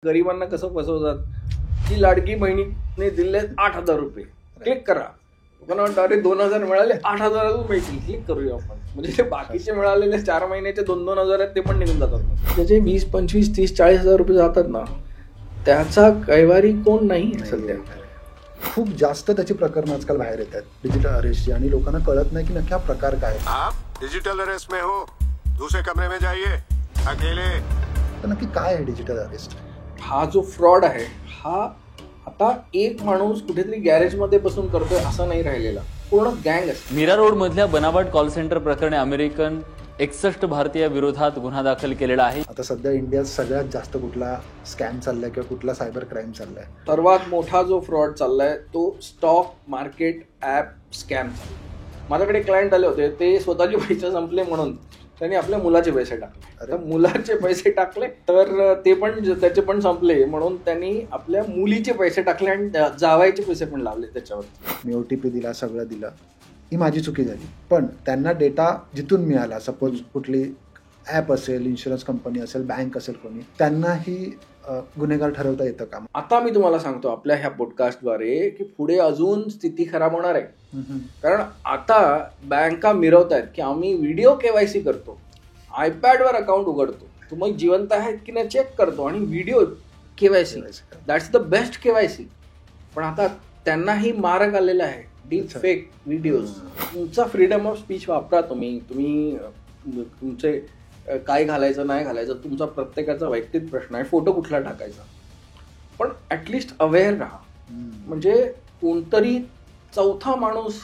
गरिबांना कसं फसवतात की लाडकी बहिणीने दिले 8,000 रुपये, क्लिक करा. लोकांना वाटतं अरे 2,000 मिळाले, 8,000 मिळतील, क्लिक करूया आपण. म्हणजे ते बाकीचे मिळालेले 4 महिन्याचे 2,000 आहेत ते पण निघून जातात. त्याचे 20, 25, 30, 40,000 रुपये जातात ना, त्याचा कैवारी कोण नाही सध्या. खूप जास्त त्याची प्रकरणं आजकाल बाहेर येतात डिजिटल अरेस्टची, आणि लोकांना कळत नाही की नक्की हा प्रकार काय. आप डिजिटल अरेस्ट में हो, दूसरे कमरे में जाइए अकेले. तर नक्की काय आहे डिजिटल अरेस्ट? हा जो फ्रॉड आहे हा आता एक माणूस कुठेतरी गॅरेजमध्ये बसून करतोय असं नाही राहिलेला, पूर्ण गँग असते. मीरा रोड मधल्या बनावट कॉल सेंटर प्रकरणी अमेरिकन 61 भारतीय विरोधात गुन्हा दाखल केलेला आहे. आता सध्या इंडियात सगळ्यात जास्त कुठला स्कॅम चाललाय किंवा कुठला सायबर क्राईम चाललाय? सर्वात मोठा जो फ्रॉड चाललाय तो स्टॉक मार्केट ॲप स्कॅम. माझ्याकडे क्लायंट आले होते, ते स्वतःचे पैसे संपले म्हणून त्यांनी आपल्या मुलाचे पैसे टाकले. आता मुलाचे पैसे टाकले तर ते पण त्याचे पण संपले म्हणून त्यांनी आपल्या मुलीचे पैसे टाकले आणि जावायचे पैसे पण लावले त्याच्यावर. मी OTP दिला, सगळं दिलं, ही माझी चुकी झाली. पण त्यांना डेटा जिथून मिळाला, सपोज कुठली ॲप असेल, इन्शुरन्स कंपनी असेल, बँक असेल, कोणी, त्यांनाही गुन्हेगार ठरवता येतं का? आता मी तुम्हाला सांगतो आपल्या ह्या पॉडकास्टद्वारे की पुढे अजून स्थिती खराब होणार आहे. कारण आता बँका मिरवत आहेत की आम्ही व्हिडिओ KYC करतो, iPadवर अकाउंट उघडतो, तुम्ही जिवंत आहेत की नाही चेक करतो, आणि video KYC that's the best KYC. पण आता त्यांनाही मार्ग आलेला आहे, डीप फेक व्हिडिओज. तुमचा फ्रीडम ऑफ स्पीच वापरा, तुम्ही तुमचे काय घालायचं नाही घालायचं तुमचा प्रत्येकाचा वैयक्तिक प्रश्न आहे, फोटो कुठला टाकायचा, पण ॲटलिस्ट अवेअर राहा. म्हणजे कोणतरी चौथा माणूस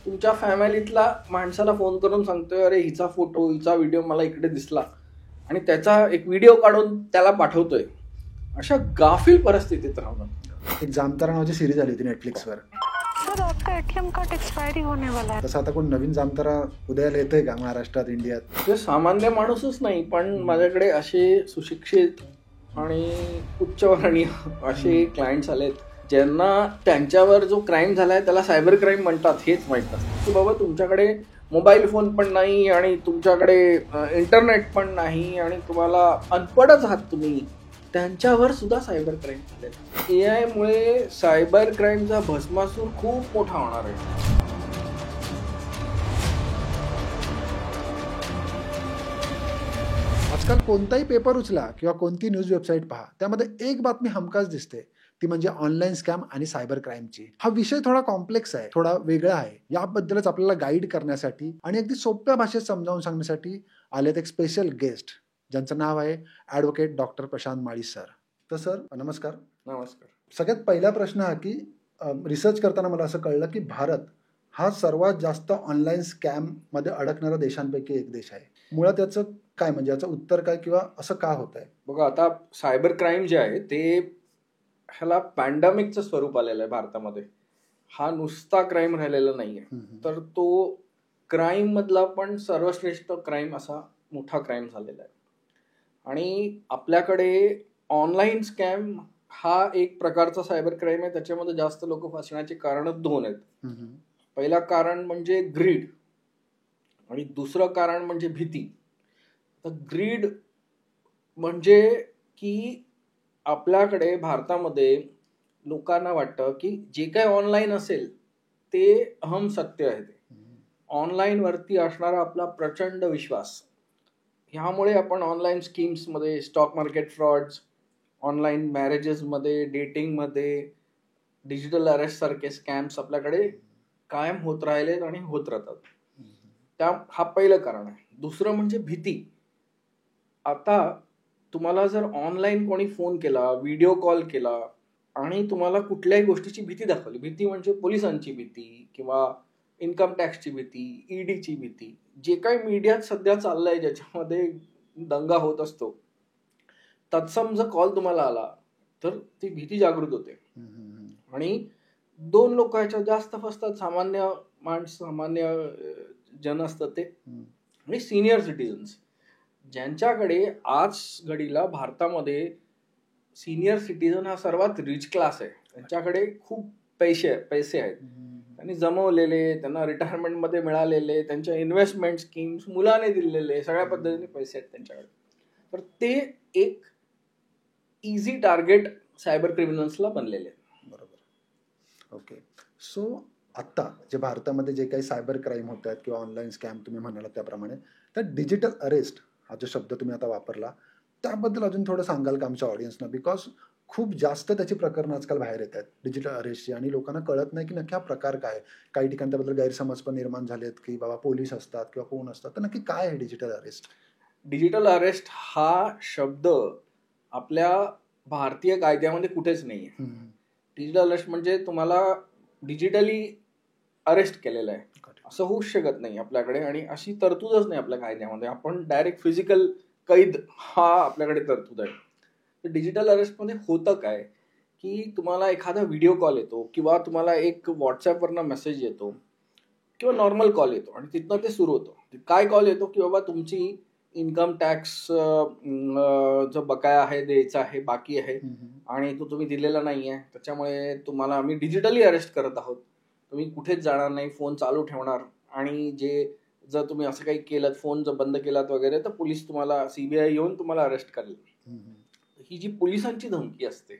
तुमच्या फॅमिलीतला माणसाला फोन करून सांगतोय अरे हिचा फोटो हिचा व्हिडिओ मला इकडे दिसला, आणि त्याचा एक व्हिडिओ काढून त्याला पाठवतोय. अशा गाफील परिस्थितीत राहणं. एक जामतारा नावाची सिरीज आली होती नेटफ्लिक्सवर. सर आपका ATM कार्ड एक्सपायरी होने वाला है. तसं आता कोण नवीन जामतारा उदयाला येतोय का महाराष्ट्रात, इंडियात? ते सामान्य माणूसच नाही, पण माझ्याकडे असे सुशिक्षित आणि उच्चवर्णीय असे क्लायंट्स आलेत ज्यांना त्यांच्यावर जो क्राईम झालाय त्याला सायबर क्राईम म्हणतात हेच माहीत नसतं. की बाबा तुमच्याकडे मोबाईल फोन पण नाही आणि तुमच्याकडे इंटरनेट पण नाही आणि तुम्हाला अनपडच आहात तुम्ही, त्यांच्यावर सुद्धा सायबर क्राईम झालेला. AI मुळे सायबर क्राईमचा भस्मासूर खूप मोठा होणार आहे. आजकाल कोणताही पेपर उचला किंवा कोणती न्यूज वेबसाईट पहा, त्यामध्ये एक बातमी हमखास दिसते, ती म्हणजे ऑनलाईन स्कॅम आणि सायबर क्राईमची. हा विषय थोडा कॉम्प्लेक्स आहे, थोडा वेगळा आहे. याबद्दलच आपल्याला गाईड करण्यासाठी आणि अगदी सोप्या भाषेत समजावून सांगण्यासाठी आलेत एक स्पेशल गेस्ट, ज्यांचं नाव आहे ॲडव्होकेट डॉक्टर प्रशांत माळी सर. तर सर नमस्कार. नमस्कार. सगळ्यात पहिला प्रश्न हा की रिसर्च करताना मला असं कळलं की भारत हा सर्वात जास्त ऑनलाईन स्कॅम मध्ये अडकणाऱ्या देशांपैकी एक देश आहे. मुळात याचं काय, म्हणजे याचं उत्तर काय किंवा असं का होत आहे? बघा, आता सायबर क्राईम जे आहे ते ह्याला पॅन्डेमिकचं स्वरूप आलेलं आहे भारतामध्ये. हा नुसता क्राईम राहिलेला नाहीये, तर तो क्राईम मधला पण सर्वश्रेष्ठ क्राईम असा मोठा क्राईम झालेला आहे. आणि आपल्याकडे ऑनलाईन स्कॅम हा एक प्रकारचा सायबर क्राईम आहे. त्याच्यामध्ये जास्त लोक फसण्याचे कारण 2 आहेत. पहिला कारण म्हणजे ग्रीड आणि दुसरं कारण म्हणजे भीती. तर ग्रीड म्हणजे की आपल्याकडे भारतामध्ये लोकांना वाटतं की जे काही ऑनलाईन असेल ते अहम सत्य आहे. ते ऑनलाईन वरती असणारा आपला प्रचंड विश्वास, ह्यामुळे आपण ऑनलाईन स्कीम्समध्ये, स्टॉक मार्केट फ्रॉड्स, ऑनलाईन मॅरेजेसमध्ये, डेटिंगमध्ये, डिजिटल अरेस्ट सारखे स्कॅम्स आपल्याकडे कायम होत राहिलेत आणि होत राहतात. हा पहिलं कारण आहे. दुसरं म्हणजे भीती. आता तुम्हाला जर ऑनलाईन कोणी फोन केला, व्हिडिओ कॉल केला आणि तुम्हाला कुठल्याही गोष्टीची भीती दाखवली, भीती म्हणजे पोलिसांची भीती किंवा इन्कम टॅक्सची भीती, EDची भीती, जे काही मीडियात सध्या चाललंय ज्याच्यामध्ये दंगा होत असतो, तत्सम जर कॉल तुम्हाला आला तर ती भीती जागृत होते. आणि 2 लोक ह्याच्यात जास्त फसतात, सामान्य माणसं, सामान्य जन असतात ते, आणि सिनियर सिटीजन्स, ज्यांच्याकडे आज घडीला भारतामध्ये सिनियर सिटीजन हा सर्वात रिच क्लास आहे. त्यांच्याकडे खूप पैसे आहेत, त्यांनी जमवलेले, त्यांना रिटायरमेंटमध्ये मिळालेले, त्यांच्या इन्व्हेस्टमेंट स्कीम्स, मुलाने दिलेले, सगळ्या पद्धतीने पैसे आहेत त्यांच्याकडे. तर ते एक इझी टार्गेट सायबर क्रिमिनल्सला बनलेले आहेत. बरोबर. ओके. सो आत्ता जे भारतामध्ये जे काही सायबर क्राईम होत आहेत किंवा ऑनलाईन स्कॅम तुम्ही म्हणाला त्याप्रमाणे, तर डिजिटल अरेस्ट हा जो शब्द तुम्ही आता वापरला त्याबद्दल अजून थोडं सांगाल का आमच्या ऑडियन्सना? बिकॉज खूप जास्त त्याची प्रकरणं आजकाल बाहेर येत आहेत डिजिटल अरेस्टची आणि लोकांना कळत नाही की नक्की हा प्रकार काय. काही ठिकाणी त्याबद्दल गैरसमज पण निर्माण झालेत की बाबा पोलीस असतात किंवा कोण असतात, तर नक्की काय आहे डिजिटल अरेस्ट? डिजिटल अरेस्ट हा शब्द आपल्या भारतीय कायद्यामध्ये कुठेच नाही आहे. डिजिटल अरेस्ट म्हणजे तुम्हाला डिजिटली अरेस्ट केलेलं आहे असं होऊच शकत नाही आपल्याकडे, आणि अशी तरतूदच नाही आपल्या कायद्यामध्ये. आपण डायरेक्ट फिजिकल कैद हा आपल्याकडे तरतूद आहे. तर डिजिटल अरेस्टमध्ये होतं काय की तुम्हाला एखादा व्हिडिओ कॉल येतो किंवा तुम्हाला एक व्हॉट्सॲपवरनं मेसेज येतो किंवा नॉर्मल कॉल येतो आणि तिथनं ते सुरू होतं. काय कॉल येतो की बाबा तुमची इन्कम टॅक्स जो बकाया आहे द्यायचा आहे बाकी आहे आणि तो तुम्ही दिलेला नाही आहे, त्याच्यामुळे तुम्हाला आम्ही डिजिटली अरेस्ट करत आहोत. तुम्ही कुठेच जाणार नाही, फोन चालू ठेवणार, आणि जर तुम्ही असं काही केलं, फोन जर बंद केलात वगैरे, तर पोलीस तुम्हाला CBI येऊन तुम्हाला अरेस्ट करेल. ही जी पोलिसांची धमकी असते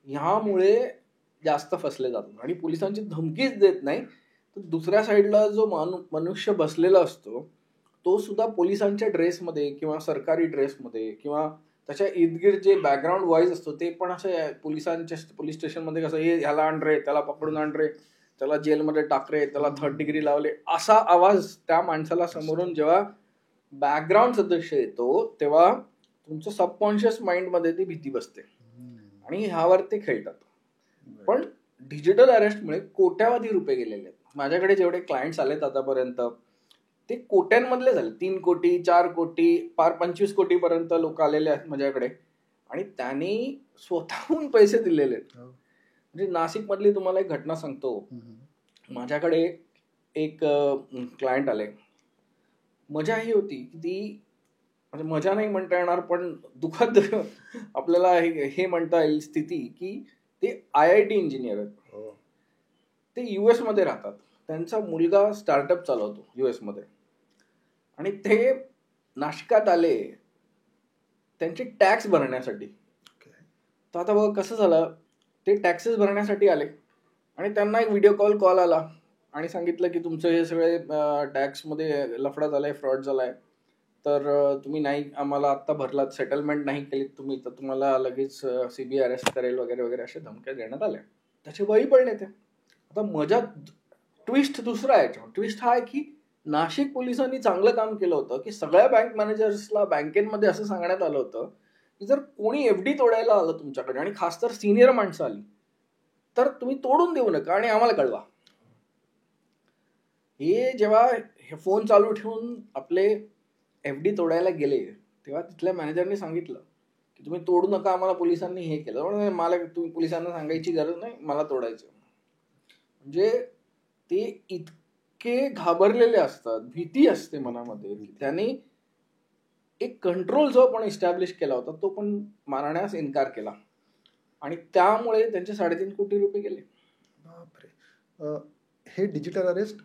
ह्यामुळे जास्त फसले जातात. आणि पोलिसांची धमकीच देत नाही तर दुसऱ्या साईडला जो मनुष्य बसलेला असतो तो सुद्धा पोलिसांच्या ड्रेसमध्ये किंवा सरकारी ड्रेसमध्ये किंवा त्याच्या इर्दगिर्द जे बॅकग्राऊंड व्हॉइस असतो ते पण असं पोलिसांच्या पोलीस स्टेशनमध्ये कसं हे ह्याला आण रे, त्याला पकडून आण रे, त्याला जेलमध्ये टाक रे, त्याला 3rd डिग्री लावले, असा आवाज त्या माणसाला समोरून जेव्हा बॅकग्राऊंड सदस्य येतो तेव्हा तुमचं सबकॉन्शियस माइंडमध्ये ती भीती बसते आणि ह्यावर ते खेळतात. पण डिजिटल अरेस्टमुळे कोट्यावधी रुपये गेलेले आहेत. माझ्याकडे जेवढे क्लायंट्स आलेत आतापर्यंत ते कोट्यांमधले झाले. 3 कोटी 4 कोटी पार 25 कोटीपर्यंत लोक आलेले आहेत माझ्याकडे आणि त्यांनी स्वतःहून पैसे दिलेले आहेत. म्हणजे नाशिक मधली तुम्हाला एक घटना सांगतो. माझ्याकडे एक क्लायंट आले. मजा ही होती की ती म्हणजे मजा नाही म्हणता येणार पण दुःखद आपल्याला हे म्हणता येईल स्थिती की ते IIT इंजिनियर आहेत. ते US मध्ये राहतात. त्यांचा मुलगा स्टार्टअप चालवतो US मध्ये आणि ते नाशिकात आले त्यांचे टॅक्स भरण्यासाठी. तर आता बघा कसं झालं, ते टॅक्सेस भरण्यासाठी आले आणि त्यांना एक व्हिडिओ कॉल आला आणि सांगितलं की तुमचं हे सगळे टॅक्समध्ये लफडा झालाय, फ्रॉड झालाय, तर तुम्ही नाही आम्हाला आत्ता भरलात, सेटलमेंट नाही केलीत तुम्ही तर तुम्हाला लगेच CBI अरेस्ट करेल वगैरे वगैरे अशा धमक्या देण्यात आल्या. त्याचे बळी पडले ते. आता मजा ट्विस्ट दुसरा आहे. ट्विस्ट हा आहे की नाशिक पोलिसांनी चांगलं काम केलं होतं की सगळ्या बँक मॅनेजर्सला बँकेमध्ये असं सांगण्यात आलं होतं की जर कोणी FD तोडायला आलं तुमच्याकडे आणि खास तर सिनियर माणसं आली तर तुम्ही तोडून देऊ नका आणि आम्हाला कळवा. हे जेव्हा हे फोन चालू ठेवून आपले FD तोडायला गेले तेव्हा तिथल्या मॅनेजरने सांगितलं की तुम्ही तोडू नका, आम्हाला पोलिसांनी हे केलं. मला तुम्ही पोलिसांना सांगायची गरज नाही, मला तोडायचं. म्हणजे ते इतके घाबरलेले असतात, भीती असते मनामध्ये. त्यांनी एक कंट्रोल जो आपण इस्टॅब्लिश केला होता तो पण मारण्यास इन्कार केला आणि त्यामुळे त्यांचे 3.5 कोटी रुपये गेले. बापरे. हे डिजिटल अरेस्ट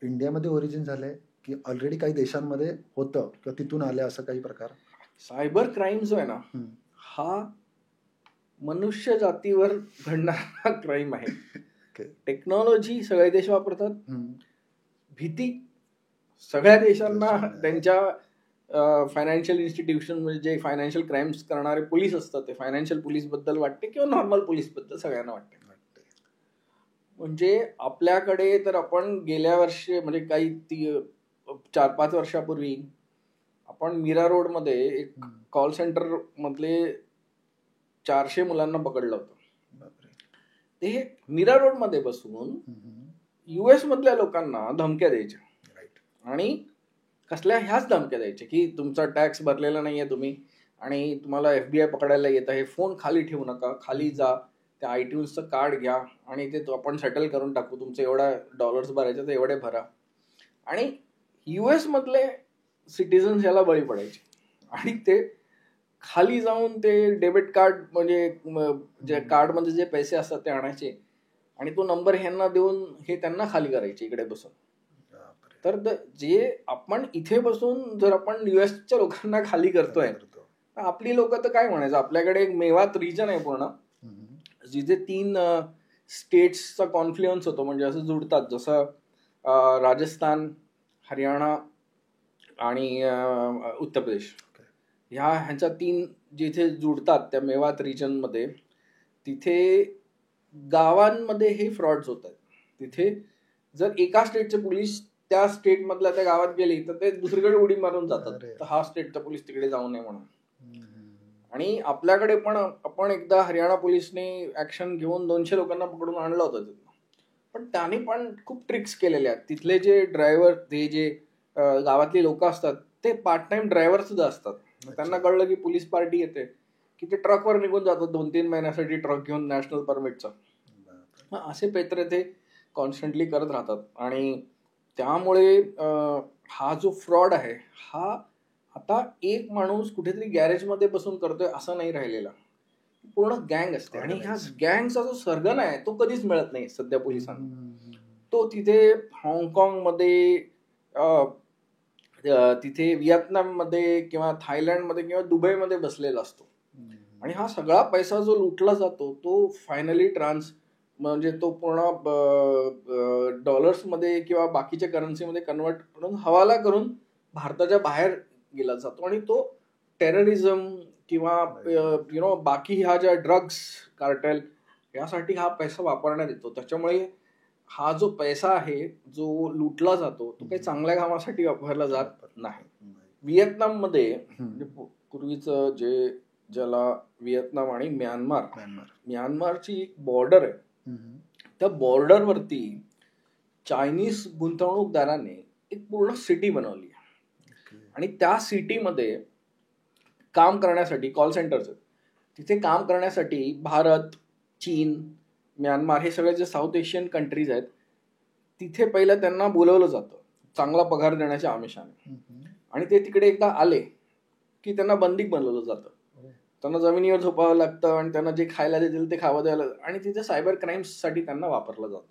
इंडियामध्ये ओरिजिन झालंय की ऑलरेडी काही देशांमध्ये होतं किंवा तिथून आले असं काही प्रकार? सायबर क्राईम जो आहे ना हा मनुष्य जातीवर घडणारा क्राईम आहे. टेक्नॉलॉजी सगळे देश वापरतात, भीती सगळ्या देशांना त्यांच्या फायनान्शियल इन्स्टिट्यूशन म्हणजे जे फायनान्शियल क्राईम्स करणारे पोलीस असतात ते फायनान्शियल पोलीस बद्दल वाटते किंवा नॉर्मल पोलीस बद्दल सगळ्यांना वाटते. म्हणजे आपल्याकडे तर आपण गेल्या वर्षी म्हणजे काही 4-5 वर्षापूर्वी आपण मीरा रोड मध्ये एक कॉल सेंटर मधले 400 मुलांना पकडलं होतं. ते मीरा रोड मध्ये बसून US मधल्या लोकांना धमक्या द्यायच्या आणि कसल्या ह्याच धमक्या द्यायच्या की तुमचा टॅक्स भरलेला नाहीये तुम्ही आणि तुम्हाला FBI पकडायला येत आहे, फोन खाली ठेवू नका, खाली जा, त्या iTunesचं कार्ड घ्या आणि ते आपण सेटल करून टाकू, तुमचे एवढा $डॉलर्स भरायचे तर एवढे भरा. आणि US मधले सिटीजन्स याला बळी पडायचे आणि ते खाली जाऊन ते डेबिट कार्ड म्हणजे जे कार्डमध्ये जे पैसे असतात ते आणायचे आणि तो नंबर ह्यांना देऊन हे त्यांना खाली करायचे इकडे बसून. तर जे आपण इथे बसून जर आपण US च्या लोकांना खाली करतोय आपली लोक तर काय म्हणायचं, आपल्याकडे एक मेवात रिजन आहे पूर्ण, जिथे 3 स्टेट्सचा कॉन्फ्लुएन्स होतो, म्हणजे असं जुडतात, जसं राजस्थान, हरियाणा आणि उत्तर प्रदेश, ह्यांच्या 3 जिथे जुडतात त्या मेवात रिजनमध्ये, तिथे गावांमध्ये हे फ्रॉड्स होत आहेत. तिथे जर एका स्टेटचे पोलीस त्या स्टेटमधल्या त्या गावात गेली तर ते दुसरीकडे उडी मारून जातात, तर हा स्टेटचा पोलीस तिकडे जाऊ नये म्हणून. आणि आपल्याकडे पण आपण एकदा हरियाणा पोलिसने ऍक्शन घेऊन 200 लोकांना पकडून आणलं होतं तिथं, पण त्याने पण खूप ट्रिक्स केलेल्या आहेत. तिथले जे ड्रायव्हर, ते जे गावातली लोक असतात ते पार्ट टाइम ड्रायव्हर सुद्धा असतात. त्यांना कळलं की पोलीस पार्टी येते की ते ट्रकवर निघून जातात 2-3 महिन्यासाठी ट्रक घेऊन नॅशनल परमिटचा. असे पेत्रे ते कॉन्स्टंटली करत राहतात. आणि त्यामुळे हा जो फ्रॉड आहे हा आता एक माणूस कुठेतरी गॅरेजमध्ये बसून करतोय असं नाही राहिलेला, पूर्ण गँग असते. आणि ह्या गँगचा जो सर्गन आहे तो कधीच मिळत नाही सध्या पोलिसांना. तो तिथे हाँगकाँगमध्ये, तिथे व्हिएतनाममध्ये किंवा थायलंडमध्ये किंवा दुबईमध्ये बसलेला असतो. आणि हा सगळा पैसा जो लुटला जातो तो फायनली म्हणजे तो पूर्ण डॉलर्समध्ये किंवा बाकीच्या करन्सीमध्ये कन्वर्ट करून हवाला करून भारताच्या बाहेर गेला जातो. आणि तो टेररिझम किंवा बाकी ह्या ज्या ड्रग्स कार्टेल यासाठी हा पैसा वापरण्यात येतो. त्याच्यामुळे हा जो पैसा आहे जो लुटला जातो तो काही चांगल्या कामासाठी वापरला जात नाही. व्हिएतनाममध्ये पूर्वीचं ज्याला व्हिएतनाम आणि म्यानमारची एक बॉर्डर आहे, त्या बॉर्डरवरती चायनीज गुंतवणूकदारांनी एक पूर्ण सिटी बनवली आहे. आणि त्या सिटीमध्ये काम करण्यासाठी कॉल सेंटर्स आहेत. तिथे काम करण्यासाठी भारत, चीन, म्यानमार हे सगळे जे साऊथ एशियन कंट्रीज आहेत तिथे पहिलं त्यांना बोलवलं जातं चांगला पगार देण्याच्या आमिषाने. आणि ते तिकडे एकदा आले की त्यांना बंदी बनवलं जातं. त्यांना जमिनीवर झोपावं लागतं आणि त्यांना जे खायला देतील ते खावं द्यायला, आणि तिथे सायबर क्राईम्ससाठी त्यांना वापरलं जातं.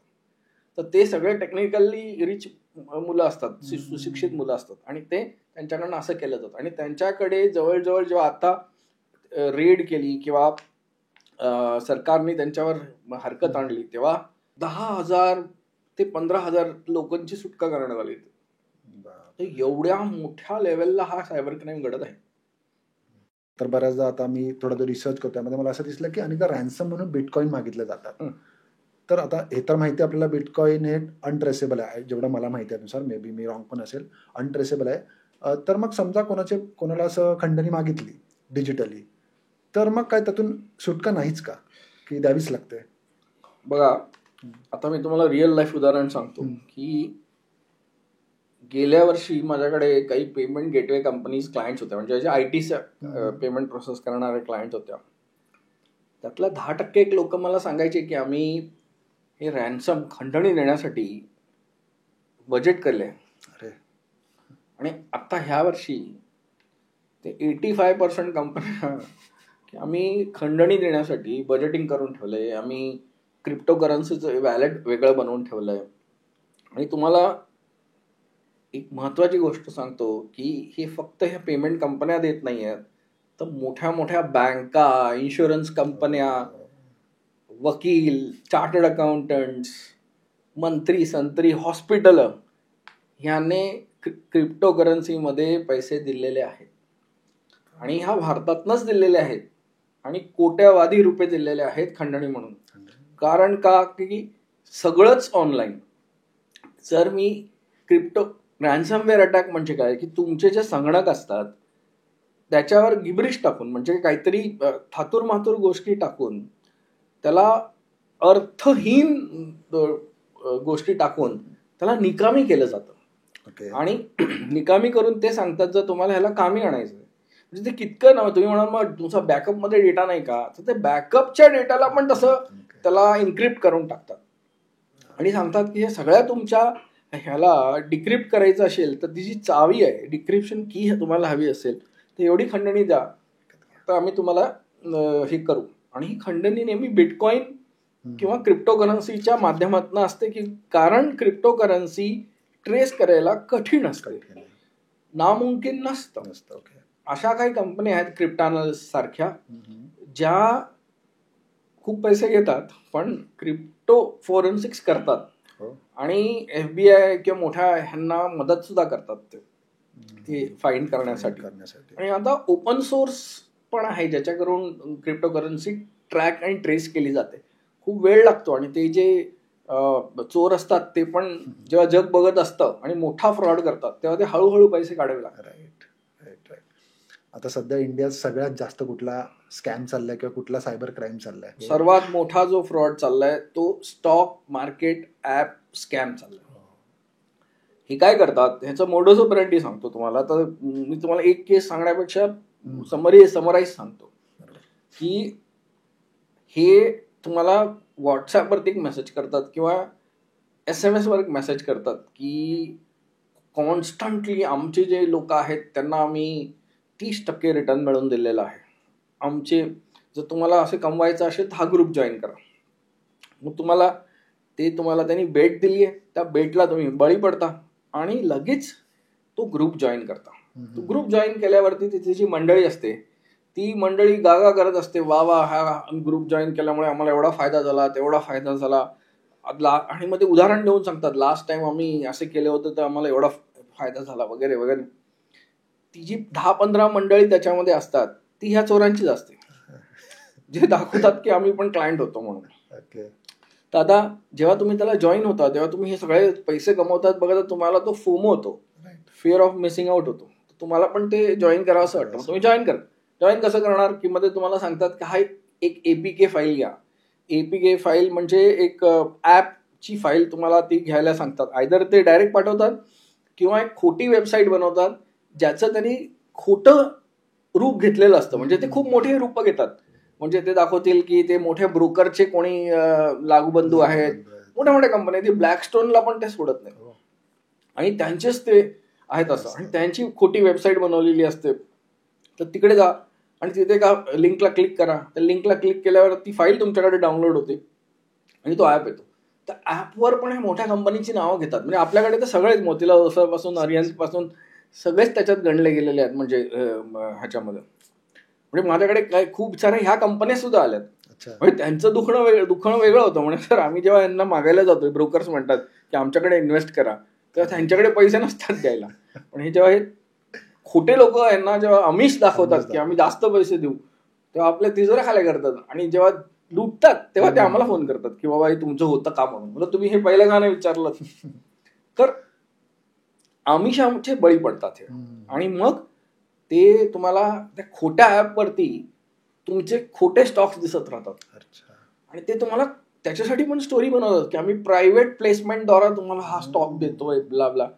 तर ते सगळे टेक्निकली रिच मुलं असतात, सुशिक्षित मुलं असतात, आणि ते त्यांच्याकडनं असं केलं जातं. आणि त्यांच्याकडे जवळजवळ जेव्हा आता रेड केली किंवा सरकारने त्यांच्यावर हरकत आणली तेव्हा 10,000 ते 15,000 लोकांची सुटका करण्यात आली. तर एवढ्या मोठ्या लेवलला हा सायबर क्राईम घडत आहे. तर बऱ्याचदा आता मी थोडा रिसर्च करतो, त्यामध्ये मला असं दिसलं की अनेकदा रॅन्सम म्हणून बिटकॉइन मागितले जातात. तर आता हे तर माहिती आपल्याला बिटकॉइन हे अनट्रेसेबल आहे, जेवढं मला माहिती आहे नुसार, मे बी मी रॉंग पण असेल, अनट्रेसेबल आहे. तर मग समजा कोणाला असं खंडणी मागितली डिजिटली, तर मग काय त्यातून सुटका नाहीच का, की द्यावीच लागते? बघा, आता मी तुम्हाला रिअल लाईफ उदाहरण सांगतो की गेल्या वर्षी माझ्याकडे काही पेमेंट गेटवे कंपनीज क्लायंट्स होत्या, म्हणजे जे IT पेमेंट प्रोसेस करणारे क्लायंट होत्या. त्यातल्या 10% लोक मला सांगायचे की आम्ही हे रॅन्सम खंडणी देण्यासाठी बजेट केले. आणि आता ह्या वर्षी ते 85% कंपन्या की आम्ही खंडणी देण्यासाठी बजेटिंग करून ठेवलंय, आम्ही क्रिप्टो करन्सीचं वॅलेट वेगळं बनवून ठेवलंय. आणि तुम्हाला एक महत्वाची गोष्ट सांगतो की हे फक्त ह्या पेमेंट कंपन्या देत नाही आहेत, तर मोठ्या मोठ्या बँका, इन्शुरन्स कंपन्या, वकील, चार्टर्ड अकाउंटंट्स, मंत्री संत्री, हॉस्पिटल ह्याने क्रिप्टो करन्सीमध्ये पैसे दिलेले आहेत. आणि ह्या भारतातनच दिलेले आहेत आणि कोट्यावधी रुपये दिलेले आहेत खंडणी म्हणून. कारण का की सगळंच ऑनलाईन. जर मी क्रिप्टो रॅन्समवेअर अटॅक म्हणजे काय की तुमचे जे संगणक असतात त्याच्यावर गिबरिश टाकून, म्हणजे काहीतरी थातूरमातूर गोष्टी टाकून, त्याला अर्थहीन गोष्टी टाकून त्याला निकामी केलं जातं. आणि निकामी करून ते सांगतात जर तुम्हाला ह्याला कामी आणायचं म्हणजे ते कितकं नव्हे. तुम्ही म्हणाल मग तुमचा बॅकअपमध्ये डेटा नाही का, तर ते बॅकअपच्या डेटाला पण तसं त्याला इन्क्रिप्ट करून टाकतात आणि सांगतात की हे सगळ्या तुमच्या ह्याला डिक्रिप्ट करायचं असेल तर ती जी चावी आहे, डिक्रिप्शन की तुम्हाला हवी असेल तर एवढी खंडणी द्या, तर आम्ही तुम्हाला हे करू. आणि ही खंडणी नेहमी बिटकॉइन किंवा क्रिप्टो करन्सीच्या माध्यमातून असते, की कारण क्रिप्टो करन्सी ट्रेस करायला कठीण असते, नामुमकिन नसतं. अशा काही कंपन्या आहेत क्रिप्टानल्स सारख्या ज्या खूप पैसे घेतात पण क्रिप्टो फोरेन्सिक्स करतात आणि FBI किंवा मोठ्या ह्यांना मदत सुद्धा करतात ते फाईंड करण्यासाठी. आणि आता ओपन सोर्स पण आहे ज्याच्याकडून क्रिप्टो करन्सी ट्रॅक आणि ट्रेस केली जाते. खूप वेळ लागतो आणि ते जे चोर असतात ते पण जेव्हा जग बघत असतं आणि मोठा फ्रॉड करतात तेव्हा ते हळूहळू पैसे काढावे लागतात. राईट. आता सध्या इंडियात सगळ्यात जास्त कुठला स्कॅम चाललाय किंवा कुठला सायबर क्राईम चाललाय? सर्वात मोठा जो फ्रॉड चाललाय तो स्टॉक मार्केट ऍप स्कॅम चाललाय. हे काय करतात ह्याचं मोडस ऑपरंडी सांगतो तुम्हाला. तर मी तुम्हाला एक केस सांगण्यापेक्षा समराईज सांगतो की हे तुम्हाला व्हॉट्सॲपवरती एक मेसेज करतात किंवा SMS वर एक मेसेज करतात की कॉन्स्टंटली आमचे जे लोक आहेत त्यांना आम्ही 30% रिटर्न मिळवून दिलेला आहे. आमचे जर तुम्हाला असे कमवायचं असेल तर हा ग्रुप जॉईन करा. मग तुम्हाला त्यांनी बेट दिली आहे, त्या बेटला तुम्ही बळी पडता आणि लगेच तो ग्रुप जॉईन करता. तो ग्रुप जॉईन केल्यावरती तिथे जी मंडळी असते ती मंडळी गागा करत असते, वा हा ग्रुप जॉईन केल्यामुळे आम्हाला एवढा फायदा झाला तेवढा फायदा झाला. आणि मग ते उदाहरण देऊन सांगतात लास्ट टाइम आम्ही असे केले होते तर आम्हाला एवढा फायदा झाला वगैरे वगैरे. ती जी 10-15 मंडळी त्याच्यामध्ये असतात ती ह्या चोरांचीच असते जे दाखवतात की आम्ही पण क्लायंट होतो म्हणून. तर आता जेव्हा तुम्ही त्याला जॉईन होता तेव्हा तुम्ही हे सगळे पैसे कमवतात बघा, तर तुम्हाला तो फोमो होतो, फिअर ऑफ मिसिंग आउट होतो. तुम्हाला पण ते जॉईन करावं असं वाटतं. तुम्ही जॉईन करा. जॉईन कसं करणार की मध्ये तुम्हाला सांगतात की हा एक APK फाईल घ्या. APK फाईल म्हणजे एक ॲपची फाईल तुम्हाला ती घ्यायला सांगतात. आयदर ते डायरेक्ट पाठवतात किंवा एक खोटी वेबसाईट बनवतात ज्याचं त्यांनी खोटं रूप घेतलेलं असतं. म्हणजे ते खूप मोठे रूप घेतात. म्हणजे ते दाखवतील की ते मोठ्या ब्रोकरचे कोणी लागूबंधू आहेत, मोठ्या मोठ्या कंपन्या. ते ब्लॅकस्टोनला पण ते सोडत नाही आणि त्यांचेच ते आहेत असं. आणि त्यांची खोटी वेबसाईट बनवलेली असते. तर तिकडे जा आणि तिथे का लिंकला क्लिक करा. त्या लिंकला क्लिक केल्यावर ती फाईल तुमच्याकडे डाउनलोड होते आणि तो ॲप येतो. तर ॲपवर पण हे मोठ्या कंपनीची नावं घेतात. म्हणजे आपल्याकडे तर सगळेच मोतीलाल ओसवालपासून अरिहंतपासून सगळेच त्याच्यात गणले गेलेले आहेत. म्हणजे ह्याच्यामध्ये म्हणजे माझ्याकडे काय खूप साऱ्या ह्या कंपन्या सुद्धा आल्यात. म्हणजे त्यांचं दुखणं वेगळं होतं. म्हणजे सर आम्ही जेव्हा यांना मागायला जातोय, ब्रोकर्स म्हणतात की आमच्याकडे इन्व्हेस्ट करा, तेव्हा त्यांच्याकडे पैसे नसतात द्यायला. पण हे जेव्हा हे खोटे लोक यांना जेव्हा आमिष दाखवतात की आम्ही जास्त पैसे देऊ तेव्हा आपल्या तिजोऱ्या खाली करतात आणि जेव्हा लुटतात तेव्हा ते आम्हाला फोन करतात की बाबा हे तुमचं होतं का म्हणून. म्हणजे तुम्ही हे पहिलं का नाही विचारलं. तर आमिषाचे बळी पडतात हे. आणि मग ते तुम्हाला त्या खोट्या ॲपवरती तुमचे खोटे स्टॉक्स दिसत राहतात आणि ते तुम्हाला त्याच्यासाठी पण स्टोरी बनवतात की आम्ही प्रायव्हेट प्लेसमेंटद्वारा तुम्हाला हा स्टॉक देतोय ब्ला ब्ला.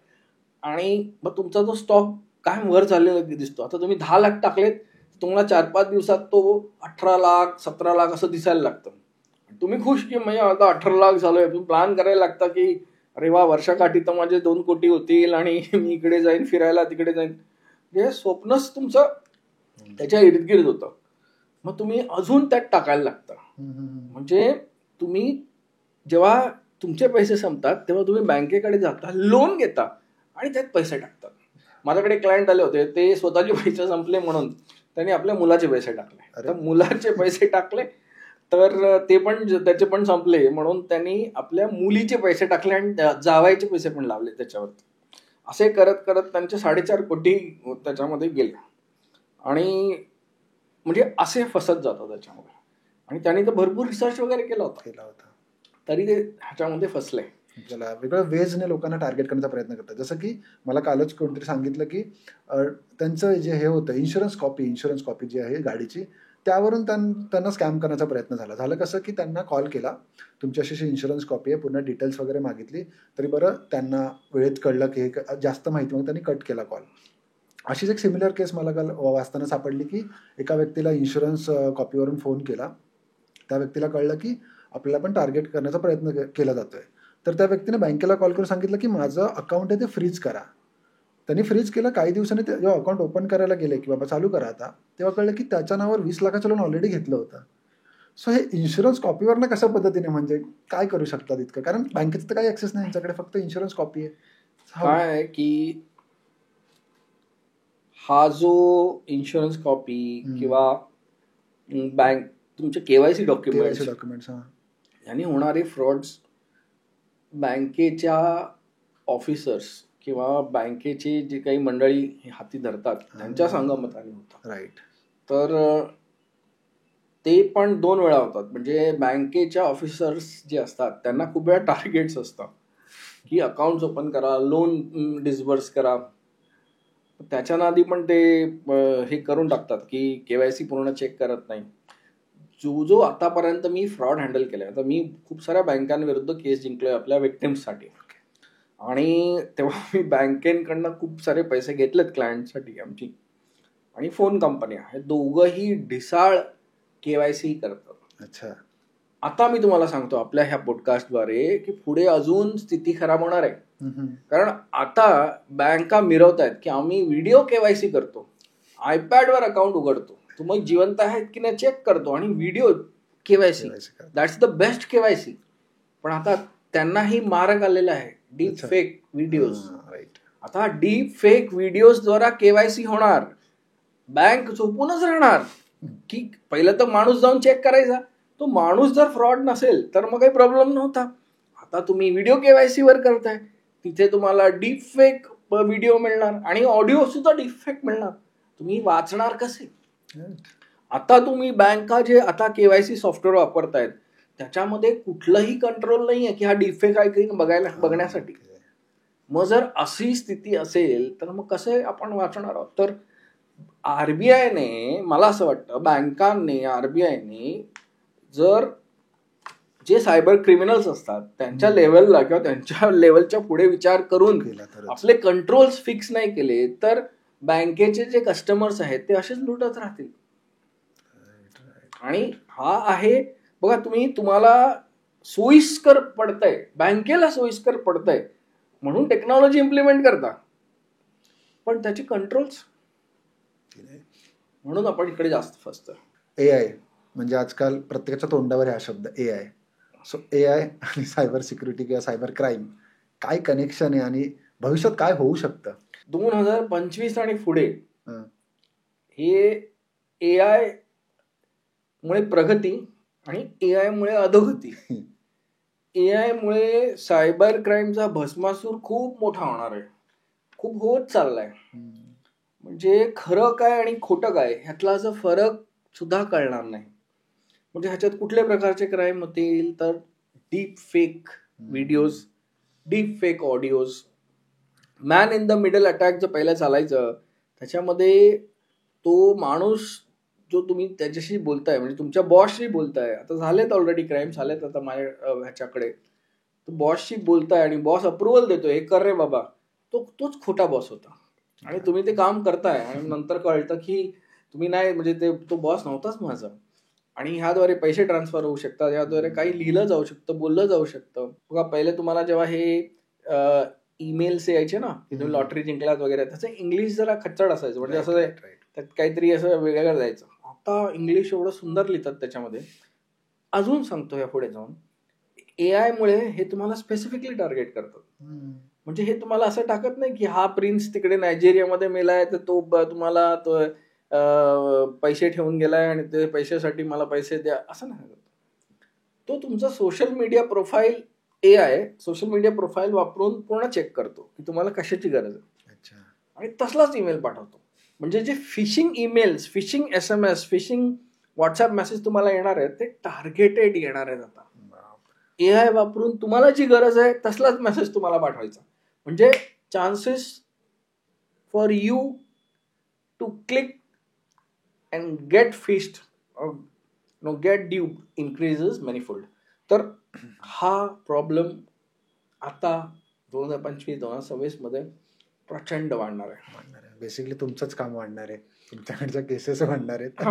आणि मग तुमचा तो स्टॉक काय वर झालेला दिसतो. आता तुम्ही 10 लाख टाकलेत, तुम्हाला 4-5 दिवसात तो 18 लाख 17 लाख असं दिसायला लागतं. तुम्ही खुश की म्हणजे आता 18 लाख झालोय. तुम्ही प्लॅन करायला लागता की अरे वा, वर्षाकाठी तर माझे 2 कोटी होतील आणि मी इकडे जाईन फिरायला तिकडे जाईन. हे स्वप्नच तुमचं त्याच्या इर्दगिर्द होतं. मग तुम्ही अजून त्यात टाकायला लागता. म्हणजे तुम्ही जेव्हा तुमचे पैसे संपतात तेव्हा तुम्ही बँकेकडे जाता, लोन घेता आणि त्यात पैसे टाकतात. माझ्याकडे क्लायंट आले होते, ते स्वतःचे पैसे संपले म्हणून त्यांनी आपल्या मुलाचे पैसे टाकले. तर मुलाचे पैसे टाकले तर ते पण त्याचे पण संपले म्हणून त्यांनी आपल्या मुलीचे पैसे टाकले आणि जावायचे पैसे पण लावले त्याच्यावरती. असे करत करत त्यांचे 4.5 कोटी त्याच्यामध्ये गेले. आणि म्हणजे असे फसत जातात त्याच्यामध्ये. आणि त्यांनी तर भरपूर रिसर्च वगैरे केला होता तरी ते ह्याच्यामध्ये फसले. त्याला वेगळ्या वेजने लोकांना टार्गेट करण्याचा प्रयत्न करतात. जसं की मला कालच कोणतरी सांगितलं की त्यांचं जे हे होतं इन्शुरन्स कॉपी जी आहे गाडीची, त्यावरून त्यांना स्कॅम करण्याचा प्रयत्न झाला. कसं की त्यांना कॉल केला, तुमच्याशी अशी इन्शुरन्स कॉपी आहे, पूर्ण डिटेल्स वगैरे मागितली, तरी बरं त्यांना वेळेत कळलं की हे जास्त माहिती, मग त्यांनी कट केला कॉल. अशीच एक सिमिलर केस मला काल वाचताना सापडली की एका व्यक्तीला इन्शुरन्स कॉपीवरून फोन केला. त्या व्यक्तीला कळलं की आपल्याला पण टार्गेट करण्याचा प्रयत्न केला जातोय. तर त्या व्यक्तीने बँकेला कॉल करून सांगितलं की माझं अकाउंट आहे ते फ्रीज करा. त्यांनी फ्रीज केलं. काही दिवसांनी ते जेव्हा अकाउंट ओपन करायला गेले की बाबा चालू करा आता, तेव्हा कळलं की त्याच्या नावावर 20 लाखाचं लोन ऑलरेडी घेतलं होतं. सो हे इन्शुरन्स कॉपीवरनं कशा पद्धतीने म्हणजे काय करू शकतात इतकं, कारण बँकेचं तर काही ऍक्सेस नाही यांच्याकडे, फक्त इन्शुरन्स कॉपी आहे. काय आहे की हा जो इन्शुरन्स कॉपी किंवा बँक तुमचे KYC डॉक्युमेंट्स यांनी होणारे फ्रॉड्स बँकेच्या ऑफिसर्स किंवा बँकेची जी काही मंडळी हाती धरतात त्यांच्या संगमताने होतात. राईट. तर ते पण 2 वेळा होतात. म्हणजे बँकेच्या ऑफिसर्स जे असतात त्यांना खूप वेळा टार्गेट्स असतात की अकाउंट्स ओपन करा, लोन डिस्बर्स करा. त्याच्या नादी पण ते हे करून टाकतात की KYC पूर्ण चेक करत नाही. जो आतापर्यंत मी फ्रॉड हँडल केलाय, आता मी खूप साऱ्या बँकांविरुद्ध केस जिंकलोय आपल्या विक्टिम्ससाठी. आणि तेव्हा मी बँकेकडनं खूप सारे पैसे घेतलेत क्लायंटसाठी आमची. आणि फोन कंपन्या हे दोघंही ढिसाळ KYC करतात. अच्छा. आता मी तुम्हाला सांगतो आपल्या ह्या पॉडकास्टद्वारे की पुढे अजून स्थिती खराब होणार आहे. कारण आता बँका मिरवतायत की आम्ही व्हिडिओ KYC करतो, iPadवर अकाउंट उघडतो, तुम्ही जिवंत आहेत की नाही चेक करतो आणि video KYC that's the best KYC. पण आता त्यांनाही मार्ग आलेला आहे डीप फेक व्हिडिओज. आता डीप फेक व्हिडिओज द्वारा KYC होणार. बँक झोपूनच राहणार की पहिलं तर माणूस जाऊन चेक करायचा. तो माणूस जर फ्रॉड नसेल तर मग काही प्रॉब्लेम नव्हता. आता तुम्ही व्हिडिओ KYC वर करताय, तिथे तुम्हाला डीप फेक व्हिडिओ मिळणार आणि ऑडिओ सुद्धा डीप फेक मिळणार. तुम्ही वाचणार कसे? आता तुम्ही बँका जे आता KYC सॉफ्टवेअर वापरतायत त्याच्यामध्ये कुठलंही कंट्रोल नाही आहे की हा डीप फेक आहे की बघण्यासाठी. मग जर अशी स्थिती असेल तर मग कसे आपण वाचणार आहोत? तर RBIने, मला असं वाटतं बँकांनी, RBIने जर जे सायबर क्रिमिनल्स असतात त्यांच्या लेवलला किंवा त्यांच्या लेवलच्या पुढे विचार करून आपले कंट्रोल्स फिक्स नाही केले तर बँकेचे जे कस्टमर्स आहेत ते असेच लुटत राहतील. आणि हा आहे बघा, तुम्हाला सोयीस्कर पडतंय, बँकेला सोयीस्कर पडतंय म्हणून टेक्नॉलॉजी इम्प्लिमेंट करता, पण त्याची कंट्रोल्स म्हणून आपण इकडे जास्त फसतोय. AI म्हणजे आजकाल प्रत्येकाच्या तोंडावर हा शब्द AI. सो AI आणि सायबर सिक्युरिटी किंवा सायबर क्राईम काय कनेक्शन आहे आणि भविष्यात काय होऊ शकतं? 2025 आणि पुढे हे AI मुळे प्रगती आणि AI मुळे अधोगती. AI मुळे सायबर क्राईमचा भस्मासूर खूप मोठा होणार आहे, खूप होत चाललाय. म्हणजे खरं काय आणि खोटं काय ह्यातला असं फरक सुद्धा कळणार नाही. म्हणजे ह्याच्यात कुठल्या प्रकारचे क्राईम होतील तर deep fake videos, deep fake audios, man in the middle attack जो पहिला चालायचं त्याच्यामध्ये तो माणूस जो तुम्ही त्याच्याशी बोलताय म्हणजे तुमच्या बॉसशी बोलताय, आता झालेत ऑलरेडी क्राईम झालेत आता माझ्या ह्याच्याकडे, बॉसशी बोलताय आणि बॉस अप्रुव्हल देतोय हे कर रे बाबा, तोच खोटा बॉस होता. आणि तुम्ही ते काम करताय आणि नंतर कळतं की तुम्ही नाही, म्हणजे तो बॉस नव्हताच माझा. आणि ह्याद्वारे पैसे ट्रान्सफर होऊ शकतात, याद्वारे काही लिहिलं जाऊ शकतं, बोललं जाऊ शकतं. बघा पहिले तुम्हाला जेव्हा हे ईमेल्स यायचे ना की तुम्ही लॉटरी जिंकलात वगैरे, त्याचं इंग्लिश जरा खच्चड असायचं, म्हणजे असं त्यात काहीतरी असं वेगळं जायचं. आता इंग्लिश एवढं सुंदर लिहितात त्याच्यामध्ये. अजून सांगतो या पुढे जाऊन, AI मुळे हे तुम्हाला स्पेसिफिकली टार्गेट करतात. म्हणजे हे तुम्हाला असं टाकत नाही की हा प्रिन्स तिकडे नायजेरियामध्ये मेलाय तर तो तुम्हाला तो पैसे ठेवून गेलाय आणि ते पैशासाठी मला पैसे द्या, असं नाही. तो तुमचा social media profile AI social media profile वापरून पूर्ण चेक करतो की तुम्हाला कशाची गरज आहे आणि तसलाच ईमेल पाठवतो. म्हणजे जे fishing emails, fishing SMS, phishing WhatsApp message तुम्हाला येणार आहेत ते टार्गेटेड येणार आहेत. आता AI वापरून तुम्हाला जी गरज आहे तसलाच मेसेज तुम्हाला पाठवायचा. म्हणजे chances for you to click and get phished or get duped increases manifold. तर हा प्रॉब्लेम आता 2025-2026 मध्ये प्रचंड वाढणार आहे. बेसिकली तुमचंच काम वाढणार आहे, तुमच्याकडच्या केसेस वाढणार आहेत.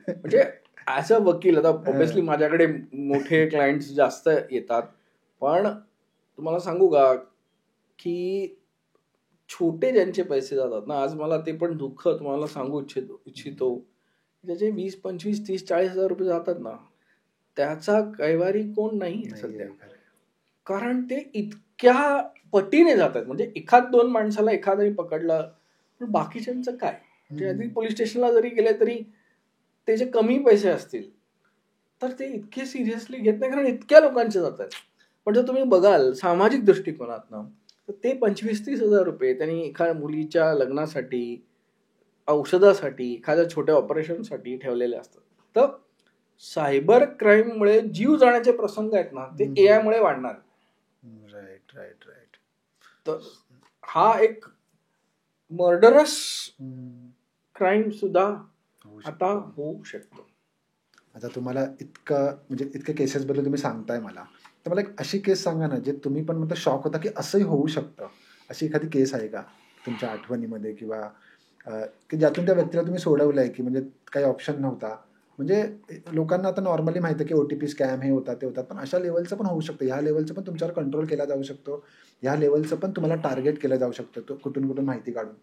म्हणजे ॲज अ वकील आता ऑब्व्हियसली माझ्याकडे मोठे क्लायंट्स जास्त येतात, पण तुम्हाला सांगू का की छोटे ज्यांचे पैसे जातात ना, आज मला ते पण दुःख तुम्हाला सांगू इच्छितो, ज्याचे 20, 25, 30, 40 हजार रुपये जातात ना, त्याचा कैवारी कोण नाही सध्या. कारण ते इतक्या पटीने जातात. म्हणजे 1-2 माणसाला एखाद्याने पकडलं, पण बाकीच्यांचं काय. म्हणजे आधी पोलीस स्टेशनला जरी गेले तरी ते जे कमी पैसे असतील तर ते इतके सिरियसली घेत नाही, कारण इतक्या लोकांचे जातात. पण जर तुम्ही बघाल सामाजिक दृष्टिकोनातनं तर ते 25-30 हजार रुपये त्यांनी एखाद्या मुलीच्या लग्नासाठी, औषधासाठी, एखाद्या छोट्या ऑपरेशनसाठी ठेवलेले असतात. तर सायबर क्राईममुळे जीव जाण्याचे प्रसंग आहेत ना ते AI मुळे वाढणार. Right right right. तर हा एक मर्डरस क्राईम सुद्धा आता होऊ शकतो. आता तुम्हाला इतक्या केसेसबद्दल तुम्ही सांगताय मला, तर मला एक अशी केस सांगा ना जे तुम्ही पण म्हणता शॉक होता की असंही होऊ शकतं. अशी एखादी केस आहे का तुमच्या आठवणीमध्ये, किंवा की ज्यातून त्या व्यक्तीला तुम्ही सोडवलंय, की म्हणजे काही ऑप्शन नव्हता? म्हणजे लोकांना आता नॉर्मली माहिती आहे की OTP स्कॅम हे होतात ते होतात, पण अशा लेवलचं पण होऊ शकतं. ह्या लेवलचं पण तुमच्यावर कंट्रोल केला जाऊ शकतो, ह्या लेवलचं पण तुम्हाला टार्गेट केलं जाऊ शकतं, तो कुठून कुठून माहिती काढून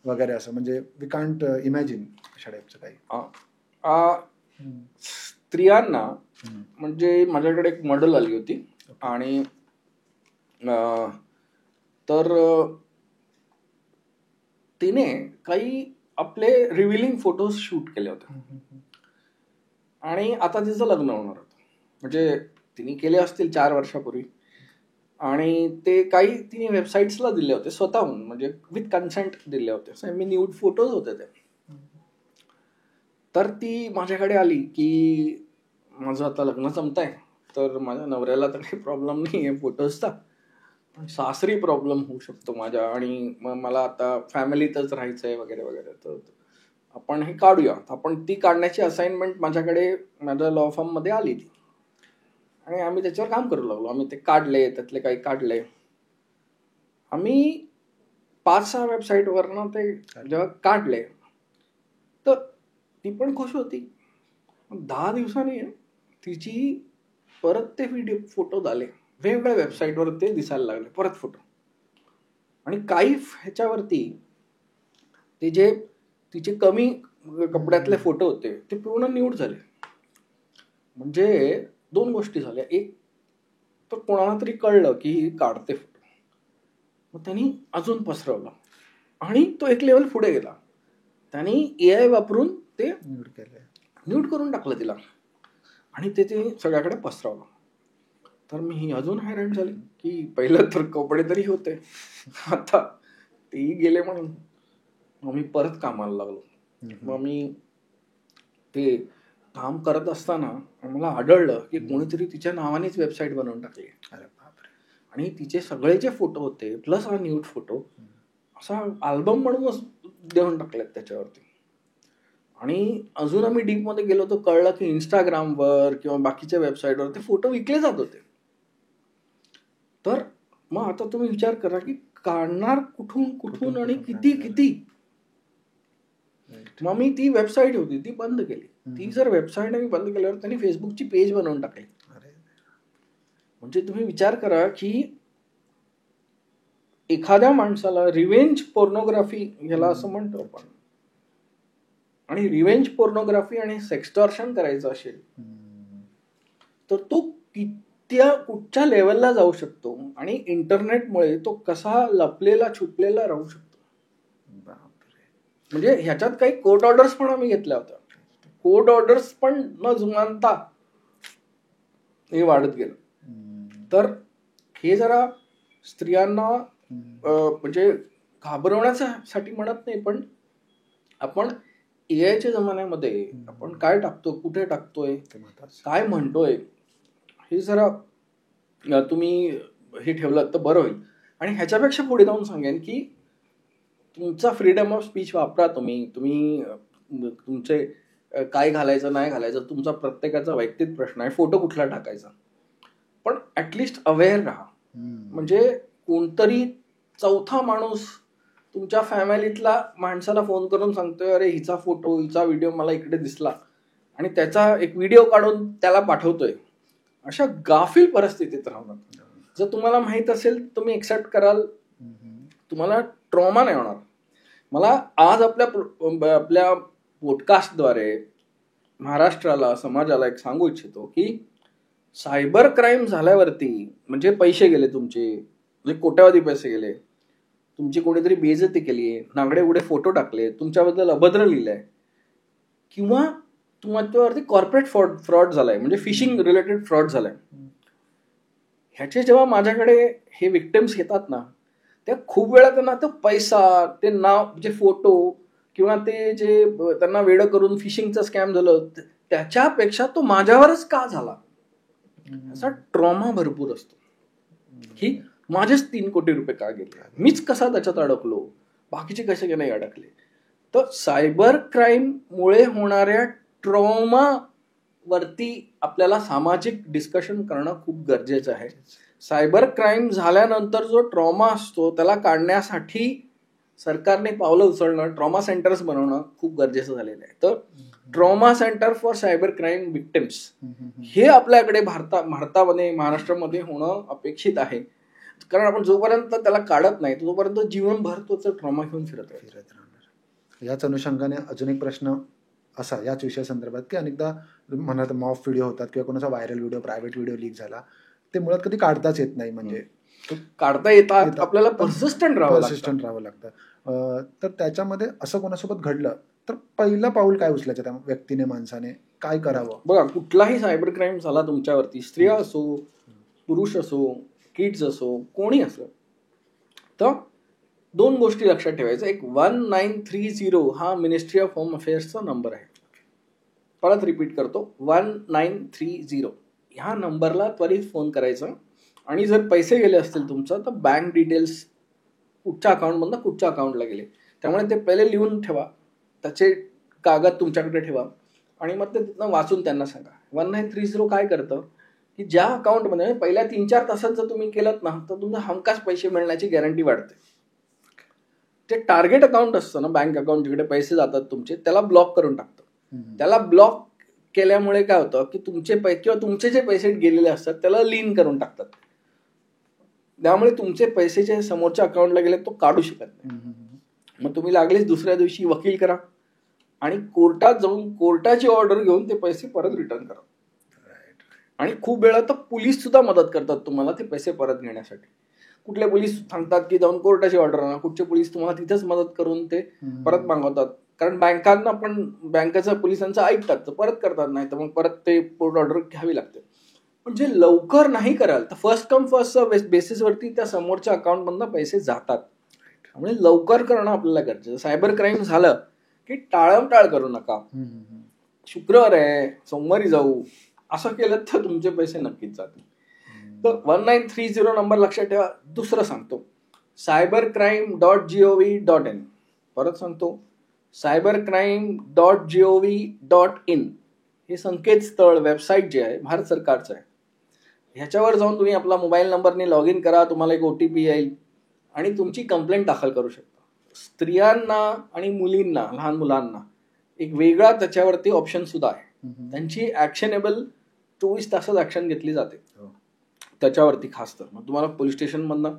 वगैरे. असं म्हणजे वी कांट इमॅजिन अशा टाईपचं काही. स्त्रियांना म्हणजे माझ्याकडे एक मॉडेल आली होती आणि तर तिने काही आपले रिव्हिलिंग फोटोज शूट केले होते आणि आता तिचं लग्न होणार होतं. म्हणजे तिने केले असतील 4 वर्षापूर्वी आणि ते काही तिने वेबसाईट्सला दिले होते स्वतःहून, म्हणजे विथ कन्सेंट दिले होते. सेमी न्यूड फोटोज होते ते. तर ती माझ्याकडे आली की माझं आता लग्न जमतंय, तर माझ्या नवऱ्याला तर काही प्रॉब्लेम नाही आहे फोटोजचा, पण सासरी प्रॉब्लेम होऊ शकतो माझ्या, आणि मग मला आता फॅमिलीतच राहायचं आहे वगैरे वगैरे, तर आपण हे काढूया. आपण ती काढण्याची असाइनमेंट माझ्याकडे माझ्या लॉ फर्ममध्ये आली ती आणि आम्ही त्याच्यावर काम करू लागलो. आम्ही ते काढले, त्यातले काही काढले. आम्ही 5-6 वेबसाईटवरनं ते जेव्हा काढले तर ती पण खुश होती. 10 दिवसांनी तिची परत ते फोटो झाले, वेगवेगळ्या वेबसाईटवर ते दिसायला लागले परत फोटो. आणि काही ह्याच्यावरती ते जे तिचे कमी कपड्यातले फोटो होते ते पूर्ण न्यूड झाले. म्हणजे 2 गोष्टी झाल्या. एक तर कोणाला तरी कळलं की ही काढते फोटो, मग त्यांनी अजून पसरवलं आणि तो एक लेवल पुढे गेला. त्यांनी AI वापरून ते न्यूड करून टाकलं तिला आणि ते सगळ्याकडे पसरवलं. तर मी अजून हैराण झाली की पहिलं तर कपडे तरी होते, आता तेही गेले म्हणून. मग मी परत कामाला लागलो. मग मी ते काम करत असताना मला आढळलं की कोणीतरी तिच्या नावानेच वेबसाईट बनवून टाकली. अरे बापरे. आणि तिचे सगळे जे फोटो होते प्लस हा न्यूड फोटो असा अल्बम म्हणूनच देऊन टाकलेत त्याच्यावरती. आणि अजून आम्ही डीपमध्ये गेलो तर कळलं की इंस्टाग्रामवर किंवा बाकीच्या वेबसाईटवर ते फोटो विकले जात होते. तर मग आता तुम्ही विचार करा की काढणार कुठून आणि किती. मग मी ती वेबसाईट होती ती बंद केली. ती जर वेबसाईट आम्ही बंद केल्यावर त्यांनी फेसबुकची पेज बनवून टाकली. म्हणजे तुम्ही विचार करा की एखाद्या माणसाला रिव्हेंज पोर्नोग्राफी ह्याला असं म्हणतो आपण, आणि रिव्हेंज पोर्नोग्राफी आणि सेक्सटॉर्शन करायचं असेल तर तो कुठच्या लेवलला जाऊ शकतो आणि इंटरनेटमुळे तो कसा लपलेला छुपलेला राहू शकतो. म्हणजे ह्याच्यात काही कोर्ट ऑर्डर्स पण आम्ही घेतल्या होत्या. कोर्ट ऑर्डर्स पण न जुमानता हे वाढत गेलं. तर हे जरा स्त्रियांना म्हणजे घाबरवण्यासाठी म्हणत नाही, पण आपण AIच्या जमान्यामध्ये आपण काय टाकतो, कुठे टाकतोय, काय म्हणतोय, हे जरा तुम्ही हे ठेवलं तर बरं होईल. आणि ह्याच्यापेक्षा पुढे जाऊन सांगेन की तुमचा फ्रीडम ऑफ स्पीच वापरा. तुम्ही तुमचे काय घालायचं नाही घालायचं तुमचा प्रत्येकाचा वैयक्तिक प्रश्न आहे. फोटो कुठला टाकायचा, पण ऍटलिस्ट अवेअर राहा. म्हणजे कोणतरी चौथा माणूस तुमच्या फॅमिलीतला माणसाला फोन करून सांगतोय अरे हिचा फोटो हिचा व्हिडिओ मला इकडे दिसला आणि त्याचा एक व्हिडिओ काढून त्याला पाठवतोय. अशा गाफील परिस्थितीत राहणार. जर तुम्हाला माहित असेल तुम्ही एक्सेप्ट कराल, तुम्हाला ट्रॉमा नाही होणार. मला आज आपल्या पॉडकास्टद्वारे महाराष्ट्राला समाजाला एक सांगू इच्छितो की सायबर क्राईम झाल्यावरती म्हणजे पैसे गेले तुमचे, म्हणजे कोट्यावधी पैसे गेले, तुमची कोणीतरी बेइज्जती केली आहे, नागडे उडे फोटो टाकले, तुमच्याबद्दल अभद्र लिहिलंय, किंवा तुमच्यावरती कॉर्पोरेट फ्रॉड झालाय, म्हणजे फिशिंग रिलेटेड फ्रॉड झालाय, ह्याचे जेव्हा माझ्याकडे हे विक्टिम्स येतात ना, त्या खूप वेळा त्यांना तो पैसा, ते नाव, जे फोटो किंवा ते जे त्यांना वेडं करून फिशिंगचं स्कॅम झालं त्याच्यापेक्षा तो माझ्यावरच का झाला, असा ट्रॉमा भरपूर असतो. की माझेच 3 कोटी रुपये का गेले, मीच कसा त्याच्यात अडकलो, बाकीचे कसे नाही अडकले. तर सायबर क्राईम मुळे होणाऱ्या ट्रॉमा वरती आपल्याला सामाजिक डिस्कशन करणं खूप गरजेचं आहे. सायबर क्राईम झाल्यानंतर जो ट्रॉमा असतो त्याला काढण्यासाठी सरकारने पावलं उचलणं, ट्रॉमा सेंटर्स बनवणं खूप गरजेचं झालेलं आहे. तर trauma centre for cyber crime victims हे आपल्याकडे भारतामध्ये, महाराष्ट्रामध्ये होणं अपेक्षित आहे. कारण आपण जोपर्यंत त्याला काढत नाही तोपर्यंत जीवनभर तोच ट्रॉमा घेऊन फिरत राहणार. याच अनुषंगाने अजून एक प्रश्न असा याच विषयासंदर्भात की अनेकदा म्हणा मॉफ व्हिडिओ होतात किंवा कोणाचा viral video, private video leak झाला, ते मुळात कधी काढताच येत नाही. म्हणजे काढता येतात, आपल्याला पर्सिस्टंट राहावं लागतं. तर त्याच्यामध्ये असं कोणासोबत घडलं तर पहिलं पाऊल काय उचलायचं त्या व्यक्तीने, माणसाने काय करावं? बघा, कुठलाही सायबर क्राईम झाला तुमच्यावरती, स्त्रिया असो, पुरुष असो, किड्स असो, कोणी असो, तर 2 गोष्टी लक्षात ठेवायच्या. एक 1930 हा मिनिस्ट्री ऑफ होम अफेअर्सचा नंबर आहे. परत रिपीट करतो, 1930 ह्या नंबरला त्वरित फोन करायचा. आणि जर पैसे गेले असतील तुमचं तर बँक डिटेल्स कुठच्या अकाउंटमधनं कुठच्या अकाउंटला गेले, त्यामुळे ते पहिले लिहून ठेवा, त्याचे कागद तुमच्याकडे ठेवा आणि मग ते तिथनं वाचून त्यांना सांगा. 1930 काय करतं की ज्या अकाउंटमध्ये पहिल्या 3-4 तासात जर तुम्ही केलं ना तर तुमचा हमखास पैसे मिळण्याची गॅरंटी वाढते. ते टार्गेट अकाउंट असतं ना, बँक अकाउंट जिकडे पैसे जातात तुमचे, त्याला ब्लॉक करून टाकतं. त्याला ब्लॉक केल्यामुळे काय होतं की तुमचे किंवा तुमचे जे पैसे गेलेले असतात त्याला लीन करून टाकतात. त्यामुळे तुमचे पैसे जे समोरच्या अकाउंटला गेले तो काढू शकत नाही. मग तुम्ही लागलीच दुसऱ्या दिवशी वकील करा आणि कोर्टात जाऊन कोर्टाची ऑर्डर घेऊन ते पैसे परत रिटर्न करा. आणि खूप वेळा तर पोलीस सुद्धा मदत करतात तुम्हाला ते पैसे परत घेण्यासाठी. कुठले पोलीस सांगतात की जाऊन कोर्टाची ऑर्डर आणा, कुठचे पोलीस तुम्हाला तिथेच मदत करून ते परत मागवतात. कारण बँकांना पण बँकेचं पोलिसांचं ऐकतात तर परत करतात, नाही तर मग परत ते कोर्ट ऑर्डर घ्यावी लागते. पण जे लवकर नाही कराल तर फर्स्ट कम फर्स्ट बेसिसवरती त्या समोरच्या अकाउंटमधनं पैसे जातात. त्यामुळे लवकर करणं आपल्याला गरजेचं. सायबर क्राईम झालं की टाळमटाळ करू नका. शुक्रवार आहे, सोमवारी जाऊ, असं केलं तर तुमचे पैसे नक्कीच जातील. तर 1930 नंबर लक्षात ठेवा. दुसरं सांगतो, cybercrime.gov.in. परत सांगतो, cybercrime.gov.in हे संकेतस्थळ, वेबसाईट जे आहे भारत सरकारचं आहे. ह्याच्यावर जाऊन तुम्ही आपला मोबाईल नंबरने लॉग इन करा, तुम्हाला एक OTP येईल आणि तुमची कंप्लेंट दाखल करू शकता. स्त्रियांना आणि मुलींना, लहान मुलांना एक वेगळा त्याच्यावरती ऑप्शन सुद्धा आहे. त्यांची ऍक्शनेबल 24 तासात ऍक्शन घेतली जाते त्याच्यावरती खास. तर मग तुम्हाला पोलीस स्टेशनमधनं,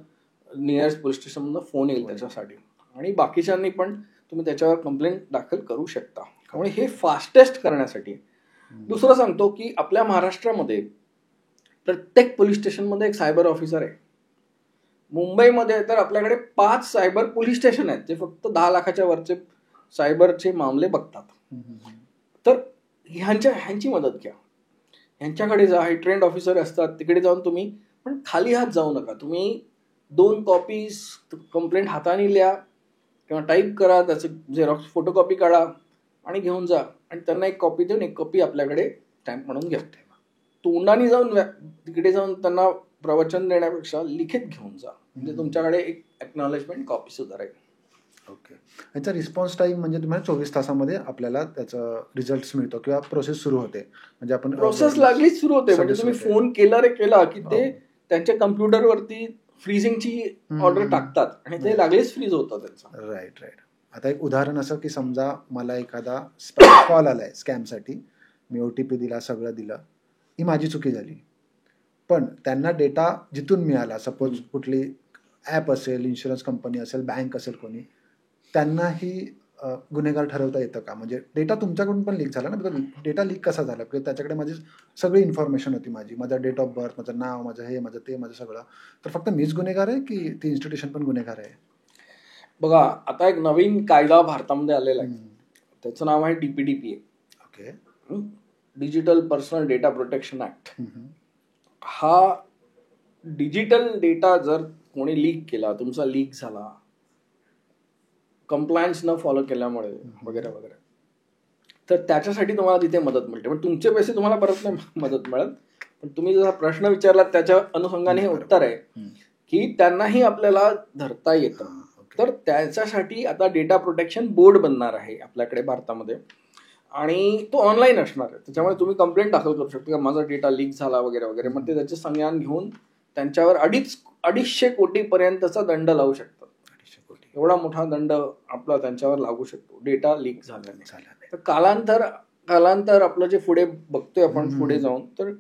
नियरेस्ट पोलीस स्टेशनमधनं फोन येईल त्याच्यासाठी, आणि बाकीच्यांनी पण तुम्ही त्याच्यावर कंप्लेंट दाखल करू शकता. त्यामुळे हे फास्टेस्ट करण्यासाठी. दुसरं सांगतो की आपल्या महाराष्ट्रामध्ये प्रत्येक पोलीस स्टेशनमध्ये एक सायबर ऑफिसर आहे. मुंबईमध्ये तर आपल्याकडे 5 सायबर पोलीस स्टेशन आहेत जे फक्त 10 लाखाच्या वरचे सायबरचे मामले बघतात. तर ह्यांची मदत घ्या, ह्यांच्याकडे जा. हे ट्रेंड ऑफिसर असतात, तिकडे जाऊन तुम्ही पण खाली हात जाऊ नका. तुम्ही 2 कॉपीज कंप्लेंट हाताने लिहा किंवा टाईप करा, त्याचं झेरॉक्स फोटोकॉपी काढा आणि घेऊन जा, आणि त्यांना एक कॉपी देऊन एक कॉपी आपल्याकडे स्टॅम्प म्हणून घ्या. तोंडाने जाऊन तिकडे जाऊन त्यांना प्रवचन देण्यापेक्षा लिखित घेऊन जा, म्हणजे तुमच्याकडे एक एक्नॉलेजमेंट कॉपी सुद्धा राहील. ओके. याचा रिस्पॉन्स टाईम म्हणजे तुम्हाला 24 तासामध्ये आपल्याला त्याचा रिझल्ट मिळतो किंवा प्रोसेस सुरू होते. म्हणजे आपण प्रोसेस लागलीच सुरू होते. म्हणजे तुम्ही फोन केला की ते त्यांच्या कम्प्युटरवरती फ्रीजिंगची ऑर्डर टाकतात आणि ते लागलीच फ्रीज होतं त्यांचं. राईट. आता एक उदाहरण असं की समजा मला एखादा स्पॅम कॉल आलाय स्कॅमसाठी, मी OTP दिला, सगळं दिलं, ही माझी चुकी झाली, पण त्यांना डेटा जिथून मिळाला, सपोज कुठली ॲप असेल, इन्शुरन्स कंपनी असेल, बँक असेल, कोणी, त्यांनाही गुन्हेगार ठरवता येतं का? म्हणजे डेटा तुमच्याकडून पण लीक झाला ना, डेटा लीक कसा झाला? किंवा त्याच्याकडे माझी सगळी इन्फॉर्मेशन होती, माझा डेट ऑफ बर्थ, माझं नाव, माझं हे, माझं ते, माझं सगळं, तर फक्त मीच गुन्हेगार आहे की ती इन्स्टिट्यूशन पण गुन्हेगार आहे? बघा, आता एक नवीन कायदा भारतामध्ये आलेला आहे, त्याचं नाव आहे DPDPA. Okay. Digital personal data protection act. हा डिजिटल डेटा जर कोणी लीक केला, तुमचा लीक झाला कंप्लायन्स न फॉलो केल्यामुळे वगैरे वगैरे, तर त्याच्यासाठी तुम्हाला तिथे मदत मिळते. पण तुमचे पैसे तुम्हाला परत नाही मदत मिळत. पण तुम्ही जसा प्रश्न विचारला त्याच्या अनुषंगाने हे उत्तर आहे की त्यांनाही आपल्याला धरता येतं. तर त्याच्यासाठी आता डेटा प्रोटेक्शन बोर्ड बनणार आहे आपल्याकडे भारतामध्ये, आणि तो ऑनलाईन असणार आहे. त्याच्यामुळे तुम्ही कंप्लेंट दाखल करू शकता की माझा डेटा लीक झाला वगैरे वगैरे. मग ते त्याचे संज्ञान घेऊन त्यांच्यावर 250 कोटीपर्यंतचा दंड लावू शकतात. 250 कोटी एवढा मोठा दंड आपला त्यांच्यावर लागू शकतो डेटा लीक झाल्याने. तर कालांतर आपलं जे पुढे बघतोय आपण पुढे जाऊन, तर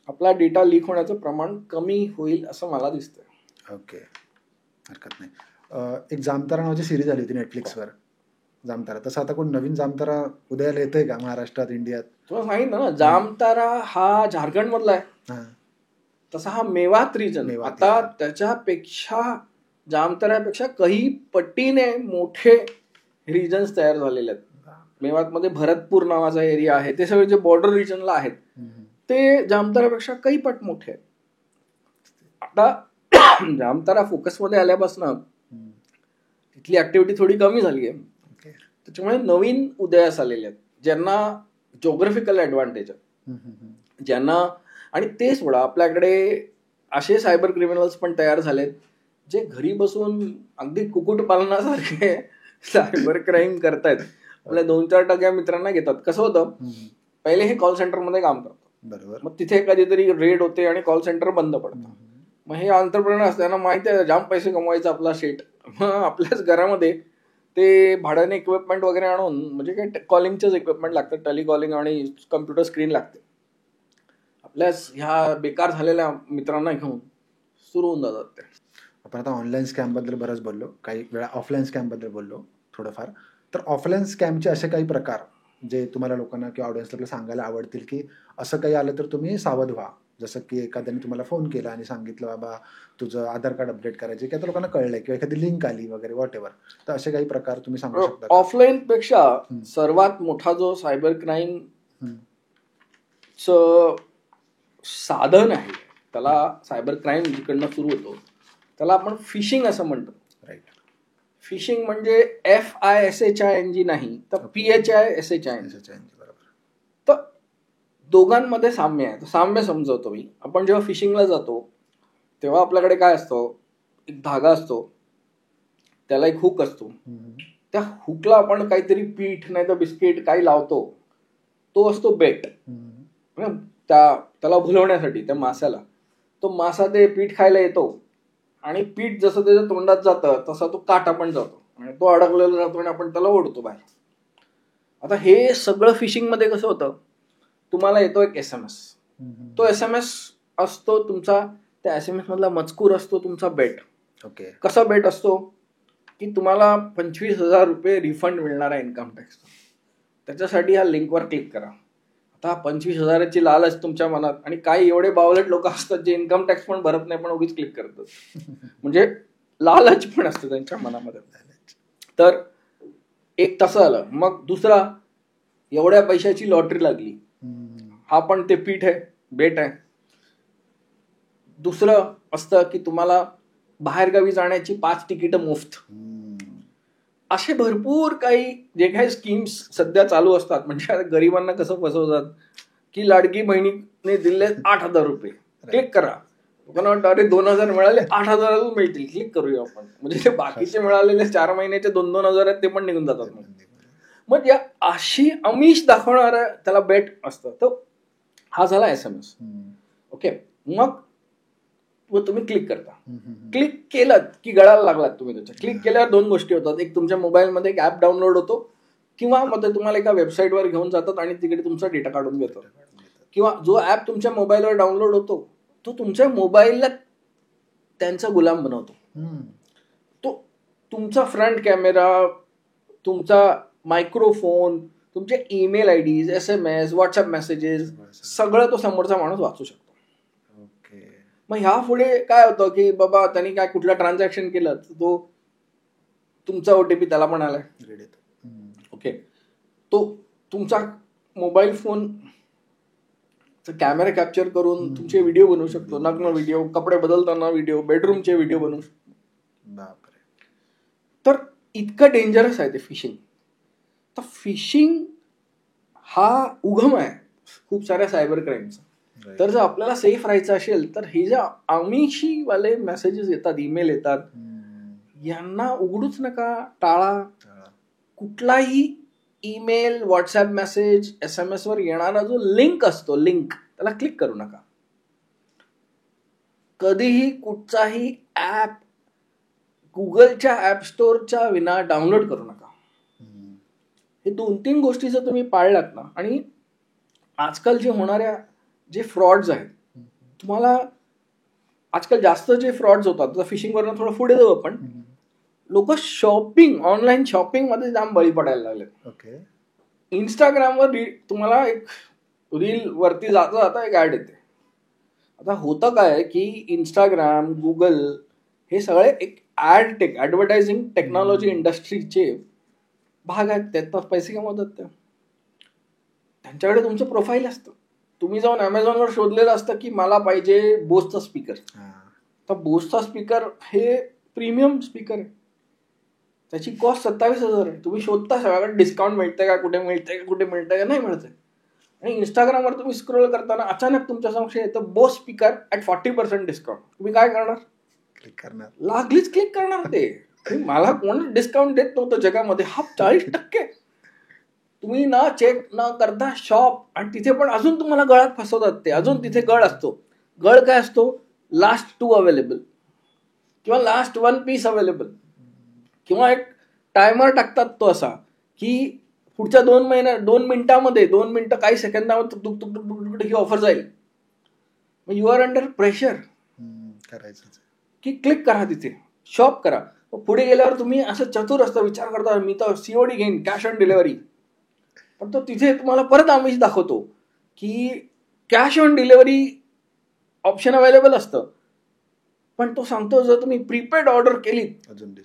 आपला डेटा लीक होण्याचं प्रमाण कमी होईल असं मला दिसतंय. ओके, हरकत नाही. एक जामतारा नावाची सिरीज आली होती नेटफ्लिक्सवर, जामतारा. तसं आता कोण नवीन जामतारा उदयाला येतोय का महाराष्ट्रात, इंडियात? तुला सांगितलं ना, जामतारा हा झारखंड मधला आहे, तसा हा मेवात रिजन. आता त्याच्यापेक्षा जामताऱ्यापेक्षा काही पटीने मोठे रिजन्स तयार झालेले आहेत. मेवात मध्ये भरतपूर नावाचा एरिया आहे, ते सगळे जे बॉर्डर रिजनला आहेत ते जामताऱ्यापेक्षा काही पट मोठे आहेत. आता जामतारा फोकसमध्ये आल्यापासून तिथली ऍक्टिव्हिटी थोडी कमी झाली आहे. त्याच्यामुळे नवीन उदयास आलेले आहेत ज्यांना ज्योग्राफिकल ऍडव्हान्टेज आहे, ज्यांना, आणि ते सोडा आपल्याकडे असे सायबर क्रिमिनल्स पण तयार झालेत जे घरी बसून अगदी कुक्कुटपालनासारखे सायबर क्राईम करतायत. आपल्या 2-4 मित्रांना घेतात. कसं होतं, पहिले हे कॉल सेंटरमध्ये काम करतात, बरोबर. मग तिथे कधीतरी रेड होते आणि कॉल सेंटर बंद पडतं. मग हे एंटरप्रेन्योर असतात, त्यांना माहिती आहे जाम पैसे कमवायचा आपला शेट. मग आपल्याच घरामध्ये ते भाड्याने इक्विपमेंट वगैरे आणून, म्हणजे काय कॉलिंगचेच इक्विपमेंट लागतात, टेलिकॉलिंग आणि कम्प्युटर स्क्रीन लागते, आपल्याच ह्या बेकार झालेल्या मित्रांना घेऊन सुरू होऊन जातात ते. आपण आता ऑनलाईन स्कॅम बद्दल बरंच बोललो, काही वेळा ऑफलाईन स्कॅम बद्दल बोललो थोडंफार. तर ऑफलाईन स्कॅमचे असे काही प्रकार जे तुम्हाला लोकांना किंवा ऑडियन्सला सांगायला आवडतील की असं काही आलं तर तुम्ही सावध व्हा? जसं की एखाद्याने तुम्हाला फोन केला आणि सांगितलं बाबा तुझं आधार कार्ड अपडेट करायचे, की आता लोकांना कळलंय, किंवा एखादी लिंक आली वगैरे वॉट एव्हर, तर असे काही प्रकार तुम्ही सांगू शकता? ऑफलाईन पेक्षा सर्वात मोठा जो सायबर क्राईम साधन आहे, त्याला सायबर क्राईम जिकडनं सुरू होतो त्याला आपण फिशिंग असं म्हणतो. राईट. फिशिंग म्हणजे FISHING नाही तर PHISHING. बरोबर. तर दोघांमध्ये साम्य आहे. साम्य समजवतो मी. आपण जेव्हा फिशिंगला जातो तेव्हा आपल्याकडे काय असतं, एक धागा असतो, त्याला एक हुक असतो, त्या हुकला आपण काहीतरी पीठ नाही तर बिस्किट काही लावतो, तो असतो बेट. त्याला भुलवण्यासाठी त्या माशाला, तो मासा ते पीठ खायला येतो आणि पीठ जसं त्याच्या तोंडात जातं तसा तो काटा पण जातो आणि तो अडकलेला जातो आणि आपण त्याला ओढतो बाहेर. आता हे सगळं फिशिंग मध्ये कसं होतं, तुम्हाला येतो एक SMS, तो SMS असतो तुमचा, त्या SMS मधला मजकूर असतो तुमचा बेट. ओके. कसा बेट असतो की तुम्हाला 25,000 रुपये रिफंड मिळणार आहे इन्कम टॅक्स. त्याच्यासाठी ह्या लिंकवर क्लिक करा. आता 25,000ची लालच तुमच्या मनात, आणि काही एवढे बावलट लोक असतात जे इन्कम टॅक्स पण भरत नाही पण उगीच क्लिक करतात, म्हणजे लालच पण असतं त्यांच्या मनामध्ये. तर एक तसं आलं. मग दुसरा, एवढ्या पैशाची लॉटरी लागली, हा पण ते पीठ आहे, बेट आहे. दुसरं असतं की तुम्हाला बाहेरगावी जाण्याची 5 तिकीटं मुफ्त. असे भरपूर काही जे काही स्कीम्स सध्या चालू असतात. म्हणजे गरिबांना कसं फसवतात की लाडकी बहिणीने दिले 8,000 रुपये, क्लिक करा. लोकांना वाटतं अरे 2,000 मिळाले, 8,000 मिळतील, क्लिक करूया आपण. म्हणजे ते बाकीचे मिळालेले 4 महिन्याचे 2,000 आहेत ते पण निघून जातात. मग या अशी आमिष दाखवणारा त्याला बेट असतं. तर हा झाला SMS. ओके. मग तुम्ही क्लिक करता. क्लिक केलं की गळाला लागलात तुम्ही त्याच्या. क्लिक केल्यावर 2 गोष्टी होतात. एक, तुमच्या मोबाईलमध्ये एक ऍप डाउनलोड होतो, किंवा मग ते तुम्हाला एका वेबसाईटवर घेऊन जातात आणि तिकडे तुमचा डेटा काढून घेतो. किंवा जो ऍप तुमच्या मोबाईलवर डाउनलोड होतो तो तुमच्या मोबाईलला त्यांचा गुलाम बनवतो. तो तुमचा फ्रंट कॅमेरा, तुमचा मायक्रोफोन, तुमचे email IDs, SMS, WhatsApp messages, सगळं तो समोरचा माणूस वाचू शकतो. मग ह्या पुढे काय होतं की बाबा त्यांनी काय कुठलं ट्रान्झॅक्शन केलं, तो तुमचा OTP त्याला पण आलाय. ओके, तो तुमचा मोबाईल फोन कॅमेरा कॅप्चर करून तुमचे व्हिडिओ बनवू शकतो, नग्न व्हिडिओ, कपडे बदलताना व्हिडिओ, बेडरूमचे व्हिडिओ बनवू शकतो. तर इतकं डेंजरस आहे ते फिशिंग. तर फिशिंग हा उगम आहे खूप साऱ्या सायबर क्राईमचा. तर जर आपल्याला सेफ राहायचं असेल तर हे जे आमिषी वाले मेसेजेस येतात, ईमेल येतात, यांना उघडूच नका, टाळा. कुठलाही ईमेल, व्हॉट्सअप मेसेज, SMS वर येणारा जो लिंक असतो, लिंक, त्याला क्लिक करू नका. कधीही कुठचाही ऍप गुगलच्या ऍप स्टोअरच्या विना डाउनलोड करू नका. हे 2-3 गोष्टी जर तुम्ही पाळल्यात ना, आणि आजकाल जे होणाऱ्या जे फ्रॉड्स आहेत, तुम्हाला आजकाल जास्त जे फ्रॉड्स होतात, फिशिंग वरनं थोडं पुढे जाऊ आपण, लोक शॉपिंग, ऑनलाईन शॉपिंग मध्ये जाम बळी पडायला लागले. ओके, इंस्टाग्रामवर तुम्हाला एक रील वरती जाता जाता एक ऍड येते. आता होतं काय की इंस्टाग्राम, गुगल हे सगळे एक ऍडव्हर्टायझिंग टेक्नॉलॉजी इंडस्ट्रीचे भाग आहेत. त्यात पैसे कमवतात ते. त्यांच्याकडे तुमचं प्रोफाईल असतं. तुम्ही जाऊन अमेझॉनवर शोधलेलं असतं की मला पाहिजे बोसचा स्पीकर. तर बोसचा स्पीकर हे प्रीमियम स्पीकर आहे, त्याची कॉस्ट 27,000 आहे. तुम्ही शोधता सगळ्याकडे डिस्काउंट मिळतंय का, कुठे मिळतंय का, कुठे मिळतंय का, नाही मिळतंय. आणि इंस्टाग्रामवर तुम्ही स्क्रोल करताना अचानक तुमच्या समक्ष येतं बोस स्पीकर ॲट 40% डिस्काउंट. तुम्ही काय करणार? क्लिक करणार, लागलीच क्लिक करणार. ते मला कोण डिस्काउंट देत नव्हतं जगामध्ये, हा 40%. तुम्ही ना चेक न करता शॉप, आणि तिथे पण अजून तुम्हाला गळात फसवतात ते. अजून तिथे गळ असतो. गळ काय असतो? लास्ट 2 अवेलेबल किंवा लास्ट 1 पीस अवेलेबल, किंवा एक टायमर टाकतात तो असा की पुढच्या 2 मिनिटामध्ये 2 मिनिटं काही सेकंदामध्ये ही ऑफर जाईल. यू आर अंडर प्रेशर करायचं की क्लिक करा, तिथे शॉप करा. पुढे गेल्यावर तुम्ही असं चतुर असता विचार करता, मी तर COD घेईन, कॅश ऑन डिलिव्हरी. पण तो तिथे तुम्हाला परत आमिष दाखवतो की cash on delivery option available असतं, पण तो सांगतो जर तुम्ही प्रीपेड ऑर्डर केली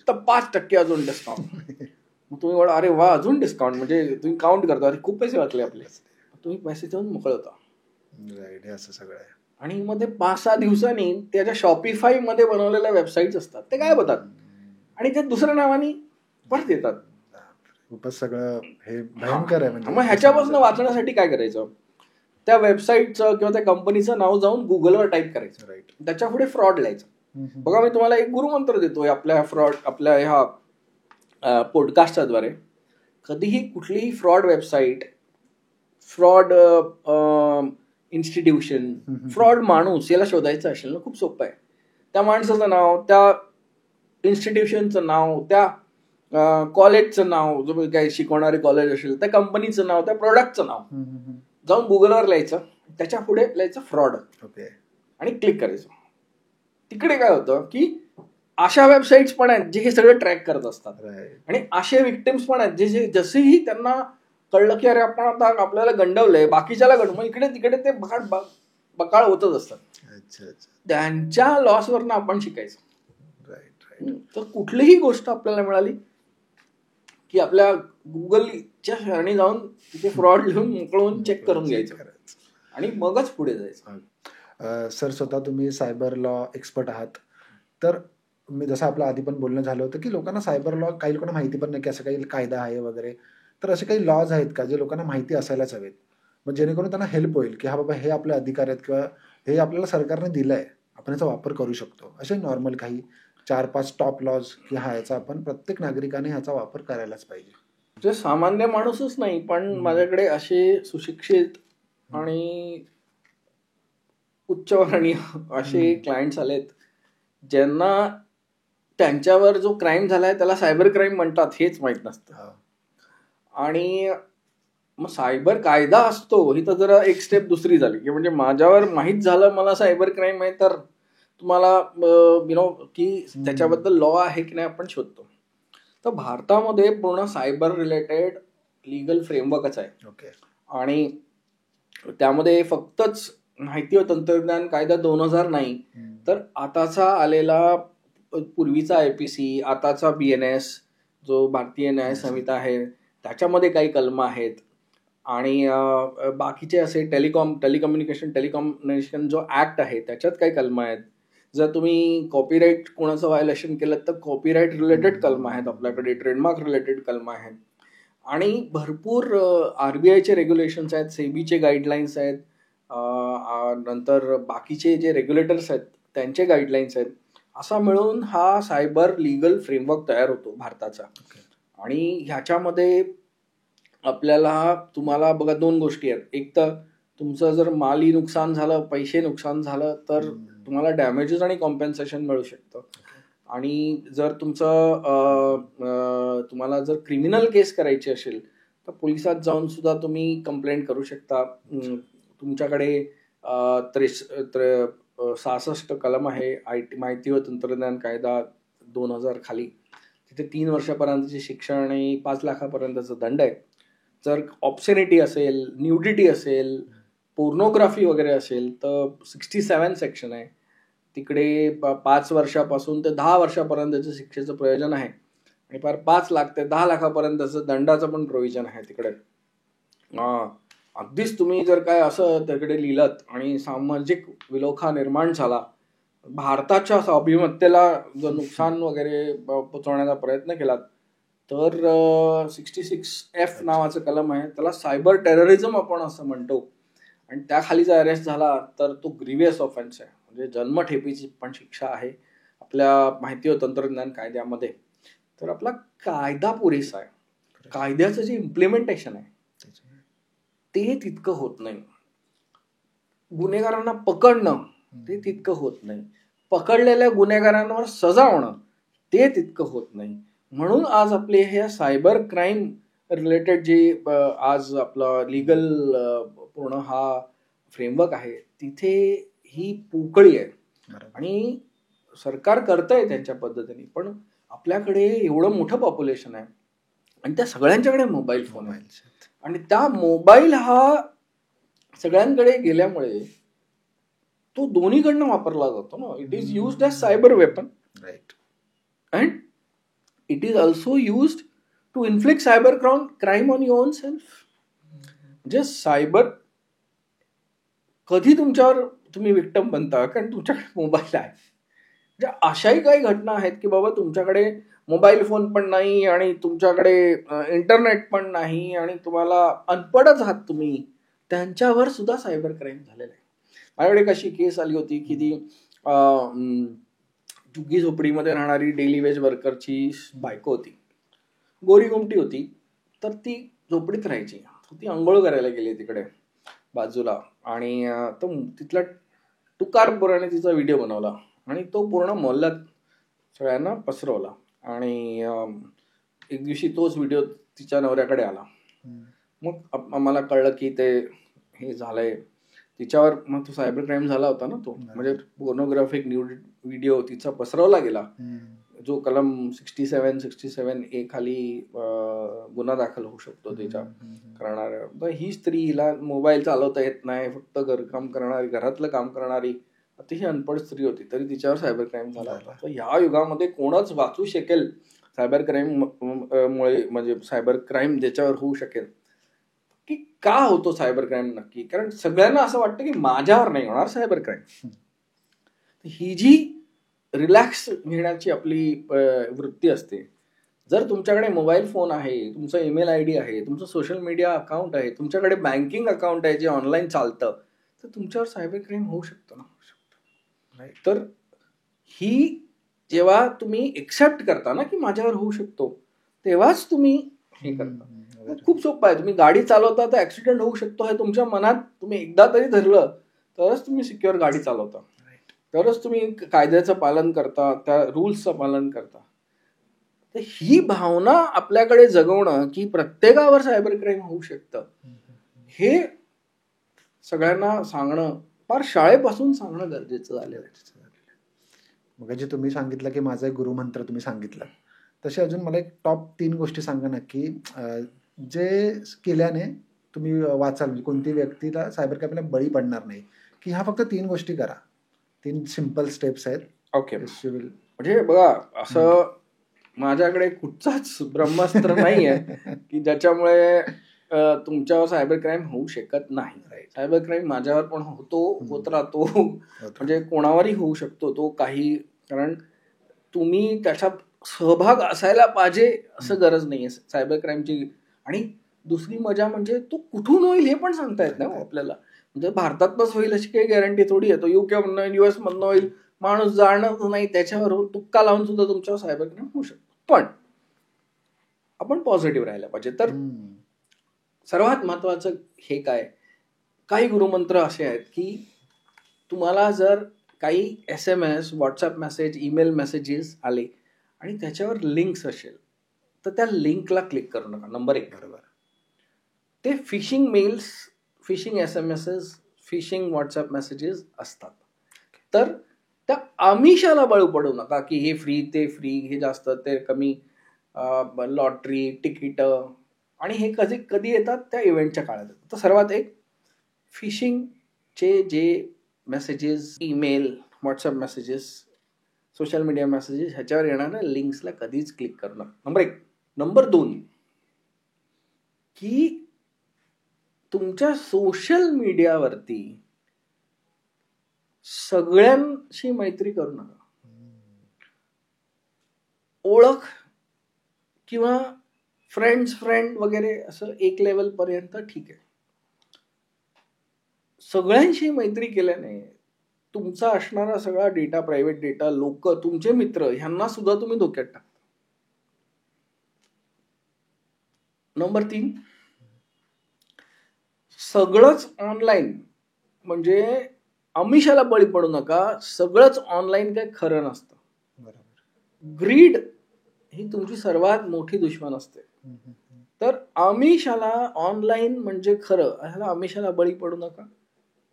तर 5% अजून डिस्काउंट. मग तुम्ही म्हणा अरे वा, अजून डिस्काउंट, म्हणजे तुम्ही काउंट करता, अरे खूप पैसे वाचले आपले. तुम्ही पैसे देऊन मोकळ होता. राईट, असं सगळं आहे. आणि मग ते 5-6 दिवसांनी त्याच्या शॉपिफाय मध्ये बनवलेल्या वेबसाईट्स असतात, ते काय होतात आणि ते दुसऱ्या नावाने परत येतात. खूपच सगळं हे भयंकर आहे. म्हणजे मग ह्याच्यापासून वाचण्यासाठी काय करायचं? त्या वेबसाईटचं किंवा त्या कंपनीचं नाव जाऊन गुगलवर टाईप करायचं. राईट, त्याच्या पुढे फ्रॉड लिहायचं. बघा, मी तुम्हाला एक गुरुमंत्र देतोय आपल्या ह्या पॉडकास्टच्या द्वारे. कधीही कुठलीही fraud website, fraud institution, fraud माणूस याला शोधायचं असेल ना, खूप सोपं आहे. त्या माणसाचं नाव, त्या इन्स्टिट्यूशनचं नाव, त्या कॉलेजचं नाव, जो काही शिकवणारे कॉलेज असेल, त्या कंपनीचं नाव, त्या प्रोडक्टचं नाव जाऊन गुगलवर लिहायचं. त्याच्या पुढे लिहायचं फ्रॉड. ओके, आणि क्लिक करायचं. तिकडे काय होतं की अशा वेबसाईट्स पण आहेत जे हे सगळं ट्रॅक करत असतात, आणि असे विक्टिम्स पण आहेत जे जसेही त्यांना कळलं की अरे आपण आता आपल्याला गंडवलंय, बाकीच्याला गंडवलं, इकडे तिकडे ते बकाळ होतच असतात. त्यांच्या लॉसवरनं आपण शिकायचं. तर कुठलीही गोष्ट आपल्याला मिळाली की आपल्या गुगलच्या शरणी जाऊन तिथे फ्रॉड लिहून मोकळून चेक करून घ्यायचं आणि मगच पुढे जायचं. सर, स्वतः तुम्ही सायबर लॉ एक्सपर्ट आहात, तर मी जसं आपलं आधी पण बोलणं झालं होतं की लोकांना सायबर लॉ, काही लोकांना माहिती पण नाही की असं काही कायदा आहे वगैरे. तर असे काही लॉज आहेत का जे लोकांना माहिती असायलाच हवेत, मग जेणेकरून त्यांना हेल्प होईल की हा बाबा हे आपले अधिकार आहेत किंवा हे आपल्याला सरकारने दिलंय, आपण याचा वापर करू शकतो. असे नॉर्मल काही 4-5 टॉप लॉज की हा याचा आपण प्रत्येक नागरिकाने ह्याचा वापर करायलाच पाहिजे. जे सामान्य माणूसच नाही, पण माझ्याकडे असे सुशिक्षित आणि उच्चवर्णीय असे क्लायंट्स आलेत ज्यांना त्यांच्यावर जो क्राईम झालाय त्याला सायबर क्राईम म्हणतात हेच माहित नसतं. आणि मग सायबर कायदा असतो ही तर जरा एक स्टेप दुसरी झाली की म्हणजे माझ्यावर माहीत झालं मला सायबर क्राईम आहे तर तुम्हाला की त्याच्याबद्दल लॉ आहे की नाही आपण शोधतो. तर भारतामध्ये पूर्ण सायबर रिलेटेड लिगल फ्रेमवर्कच आहे. ओके, आणि त्यामध्ये फक्तच माहिती व तंत्रज्ञान कायदा 2000 नाही, तर आताचा आलेला पूर्वीचा IPC, आताचा BNS, जो भारतीय न्याय संहिता आहे त्याच्यामध्ये काही कलम आहेत आणि बाकीचे असे टेलिकम्युनिकेशन जो ऍक्ट आहे त्याच्यात काही कलम आहेत. जर तुम्ही कॉपीराईट कोणाचं व्हायोलेशन केलं तर कॉपीराईट रिलेटेड कलम आहेत आपल्याकडे, ट्रेडमार्क रिलेटेड कलम आहेत आणि भरपूर RBIचे रेग्युलेशन्स आहेत, सेबीचे गाईडलाईन्स आहेत, नंतर बाकीचे जे रेग्युलेटर्स आहेत त्यांचे गाईडलाईन्स आहेत. असा मिळून हा सायबर लिगल फ्रेमवर्क तयार होतो भारताचा. आणि ह्याच्यामध्ये तुम्हाला बघा 2 गोष्टी आहेत. एक तर तुमचं जर माली नुकसान झालं, पैसे नुकसान झालं तर तुम्हाला डॅमेजेस आणि कॉम्पेन्सेशन मिळू शकतं. आणि जर तुम्हाला जर क्रिमिनल केस करायची असेल तर पोलिसात जाऊन सुद्धा तुम्ही कंप्लेंट करू शकता. तुमच्याकडे 66 कलम आहे माहिती व तंत्रज्ञान कायदा 2000 खाली. तिथे 3 वर्षापर्यंतची शिक्षा आणि 5 लाखापर्यंतचा दंड आहे. जर ऑब्सेनिटी असेल, न्यूडिटी असेल, पोर्नोग्राफी वगैरे असेल तर 67 सेक्शन आहे. तिकडे 5 वर्षापासून ते 10 वर्षापर्यंतच्या शिक्षेचं प्रयोजन आहे आणि फार 5 लाख ते 10 लाखापर्यंतचं दंडाचं पण प्रोव्हिजन आहे तिकडे. अगदीच तुम्ही जर काय असं तिकडे लिहिलं आणि सामाजिक विलोखा निर्माण झाला, भारताच्या स्वाभिमत्तेला जर नुकसान वगैरे पोचवण्याचा प्रयत्न केला तर 66F नावाचं कलम आहे, त्याला सायबर टेररिझम आपण असं म्हणतो. आणि त्याखाली जर अरेस्ट झाला तर तो ग्रीवियस ऑफेन्स आहे, म्हणजे जन्मठेपेची पण शिक्षा आहे आपल्या माहिती व तंत्रज्ञान कायद्यामध्ये. तर आपला कायदा पुरेसा आहे, कायद्याचं जे इम्प्लिमेंटेशन आहे ते तितकं होत नाही. गुन्हेगारांना पकडणं ते तितकं होत नाही, पकडलेल्या गुन्हेगारांवर सजा होणं ते तितकं होत नाही. म्हणून आज आपले हे सायबर क्राईम रिलेटेड जे आज आपलं लिगल पूर्ण हा फ्रेमवर्क आहे तिथे ही पोकळी आहे आणि सरकार करतंय त्यांच्या पद्धतीने. पण आपल्याकडे एवढं मोठं पॉप्युलेशन आहे आणि त्या सगळ्यांच्याकडे मोबाईल फोन आहे आणि त्या मोबाईल हा सगळ्यांकडे गेल्यामुळे तो दोन्हीकडनं वापरला जातो ना. It is used as cyber weapon, right, and it is also used to inflict cyber crime on your own self. म्हणजे सायबर कधी तुमच्यावर तुम्ही विक्टिम बनता कारण तुमच्याकडे मोबाईल आहे. म्हणजे अशाही काही घटना आहेत की बाबा तुमच्याकडे मोबाईल फोन पण नाही आणि तुमच्याकडे इंटरनेट पण नाही आणि तुम्हाला अनपडच आहात तुम्ही, त्यांच्यावर सुद्धा सायबर क्राईम झालेला आहे. माझ्याकडे कशी केस आली होती की ती झुग्गी झोपडीमध्ये राहणारी डेली वेज वर्करची बायको होती, गोरी गुमटी होती. तर ती झोपडीत राहायची, ती आंघोळ करायला गेली तिकडे बाजूला आणि तो तिथला तुकारपुराने तिचा व्हिडिओ बनवला आणि तो पूर्ण मोहल्ल्यात सगळ्यांना पसरवला. आणि एक दिवशी तोच व्हिडिओ तिच्या नवऱ्याकडे आला. मग आम्हाला कळलं की ते हे झालंय तिच्यावर. मग तो सायबर क्राईम झाला होता ना तो, म्हणजे पोर्नोग्राफिक न्यूड व्हिडिओ तिचा पसरवला गेला, जो कलम 67A खाली गुन्हा दाखल होऊ शकतो त्याच्या करणाऱ्या. तर ही स्त्री, हिला मोबाईल चालवता येत नाही, फक्त घरकाम करणारी, घरातलं काम करणारी अतिशय अनपढ स्त्री होती, तरी तिच्यावर सायबर क्राईम झाला होता. तर ह्या युगामध्ये कोणच वाचू शकेल सायबर क्राईम मुळे, म्हणजे सायबर क्राईम ज्याच्यावर होऊ शकेल की का होतो सायबर क्राईम नक्की. कारण सगळ्यांना असं वाटतं की माझ्यावर नाही होणार सायबर क्राईम. ही जी रिलॅक्स घेण्याची आपली वृत्ती असते, जर तुमच्याकडे मोबाईल फोन आहे, तुमचा ईमेल ID आहे, तुमचं सोशल मीडिया अकाउंट आहे, तुमच्याकडे बँकिंग अकाउंट आहे जे ऑनलाईन चालतं, तर तुमच्यावर सायबर क्राईम होऊ शकतो ना. तर ही जेव्हा तुम्ही एक्सेप्ट करता ना की माझ्यावर होऊ शकतो, तेव्हाच तुम्ही हे करता. खूप सोपं आहे. तुम्ही गाडी चालवता तर ऍक्सिडेंट होऊ शकतो हे तुमच्या मनात तुम्ही एकदा तरी धरलं तरच तुम्ही सिक्युअर गाडी चालवता, तरच तुम्ही कायद्याचं पालन करता, त्या रूल्सचं पालन करता. तर ही भावना आपल्याकडे जगवणं की प्रत्येकावर सायबर क्राईम होऊ शकतं, हे सगळ्यांना सांगणं, फार शाळेपासून सांगणं गरजेचं झालेलं आहे. मग जे तुम्ही सांगितलं की माझा एक गुरुमंत्र तुम्ही सांगितलं, तसे अजून मला एक टॉप 3 गोष्टी सांगा ना की जे केल्याने तुम्ही वाचाल, म्हणजे कोणती व्यक्तीला सायबर क्राईमला बळी पडणार नाही, की ह्या फक्त 3 गोष्टी करा, 3 सिम्पल स्टेप्स आहेत. ओके, म्हणजे बघा असं माझ्याकडे कुठचाच ब्रह्मास्त्र नाही आहे की ज्याच्यामुळे तुमच्यावर सायबर क्राईम होऊ शकत नाही. सायबर क्राईम माझ्यावर पण होत राहतो, म्हणजे कोणावरही होऊ शकतो तो काही, कारण तुम्ही त्याच्यात सहभाग असायला पाहिजे असं गरज नाहीये सायबर क्राईमची. आणि दुसरी मजा म्हणजे तो कुठून होईल हे पण सांगता येत नाही आपल्याला. म्हणजे भारतातच होईल अशी काही गॅरंटी थोडी आहे. तो UK मधनं US मधनं होईल, माणूस जाणत नाही, त्याच्यावर तुक्का लावून सुद्धा तुमच्यावर सायबर क्राईम होऊ शकतो. पण आपण पॉझिटिव्ह राहायला पाहिजे. तर सर्वात महत्वाचं हे काही गुरुमंत्र असे आहेत की तुम्हाला जर काही SMS, WhatsApp message, email messages आले आणि त्याच्यावर लिंक्स असेल तर त्या लिंकला क्लिक करू नका. नंबर 1. बरोबर. ते phishing mails, phishing SMS, phishing WhatsApp messages असतात. तर त्या आमिषाला बळी पडू नका की हे फ्री, ते फ्री, हे जास्त, ते कमी, लॉटरी, तिकीट, आणि हे कधी येतात त्या इव्हेंटच्या काळात. तर सर्वात एक, फिशिंगचे जे messages, email, WhatsApp messages, social media messages, ह्याच्यावर येणाऱ्या लिंक्सला कधीच क्लिक करू नका. नंबर 1. नंबर 2 की तुमच्या सोशल मीडियावरती सगळ्यांशी मैत्री करू नका. ओळख किंवा फ्रेंड वगैरे असं एक लेवल पर्यंत ठीक आहे. सगळ्यांशी मैत्री केल्याने तुमचा असणारा सगळा डेटा, प्रायव्हेट डेटा, लोक, तुमचे मित्र, ह्यांना सुद्धा तुम्ही धोक्यात टाकता. नंबर 3, सगळंच ऑनलाईन म्हणजे आमिषाला बळी पडू नका. सगळंच ऑनलाईन काही खरं नसतं. ग्रीड ही तुमची सर्वात मोठी दुश्मन असते. तर आमिषाला, ऑनलाईन म्हणजे खरं, ह्याला आमिषाला बळी पडू नका.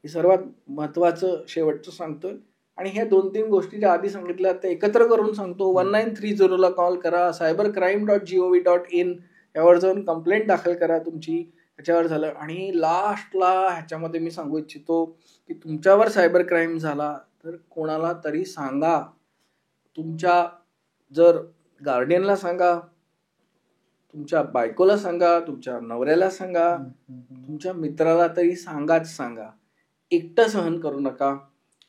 हे सर्वात महत्वाचं शेवटचं सांगतोय. आणि ह्या 2-3 गोष्टी ज्या आधी सांगितल्या त्या एकत्र करून सांगतो. 1930 ला कॉल करा, cybercrime.gov.in यावर जाऊन कंप्लेंट दाखल करा तुमची, ह्याच्यावर झालं. आणि लास्टला ह्याच्यामध्ये मी सांगू इच्छितो की तुमच्यावर सायबर क्राईम झाला तर कोणाला तरी सांगा. तुमच्या जर गार्डियनला सांगा, तुमच्या बायकोला सांगा, तुमच्या नवऱ्याला सांगा, तुमच्या मित्राला तरी सांगा. एकटं सहन करू नका.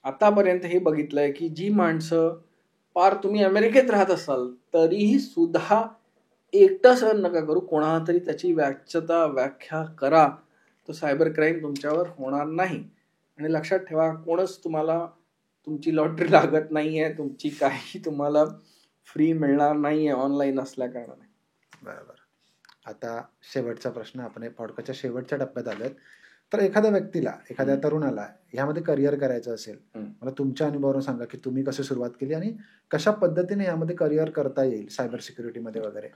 आतापर्यंत हे बघितलंय की जी माणसं, पार तुम्ही अमेरिकेत राहत असाल तरीही सुद्धा एकटं सहन नका करू. कोणाला तरी त्याची व्याख्या करा. तो सायबर क्राईम तुमच्यावर होणार नाही. आणि लक्षात ठेवा, कोणच तुम्हाला तुमची लॉटरी लागत नाहीये, तुमची काही तुम्हाला फ्री मिळणार नाहीये ऑनलाईन असल्या कारणाने. बरोबर. आता शेवटचा प्रश्न, आपण पॉडकास्टच्या शेवटच्या टप्प्यात आलोय. तर एखाद्या व्यक्तीला, एखाद्या तरुणाला ह्यामध्ये करिअर करायचं असेल, मला तुमच्या अनुभवावरून सांगा की तुम्ही कसं सुरुवात केली आणि कशा पद्धतीने यामध्ये करिअर करता येईल सायबर सिक्युरिटीमध्ये वगैरे.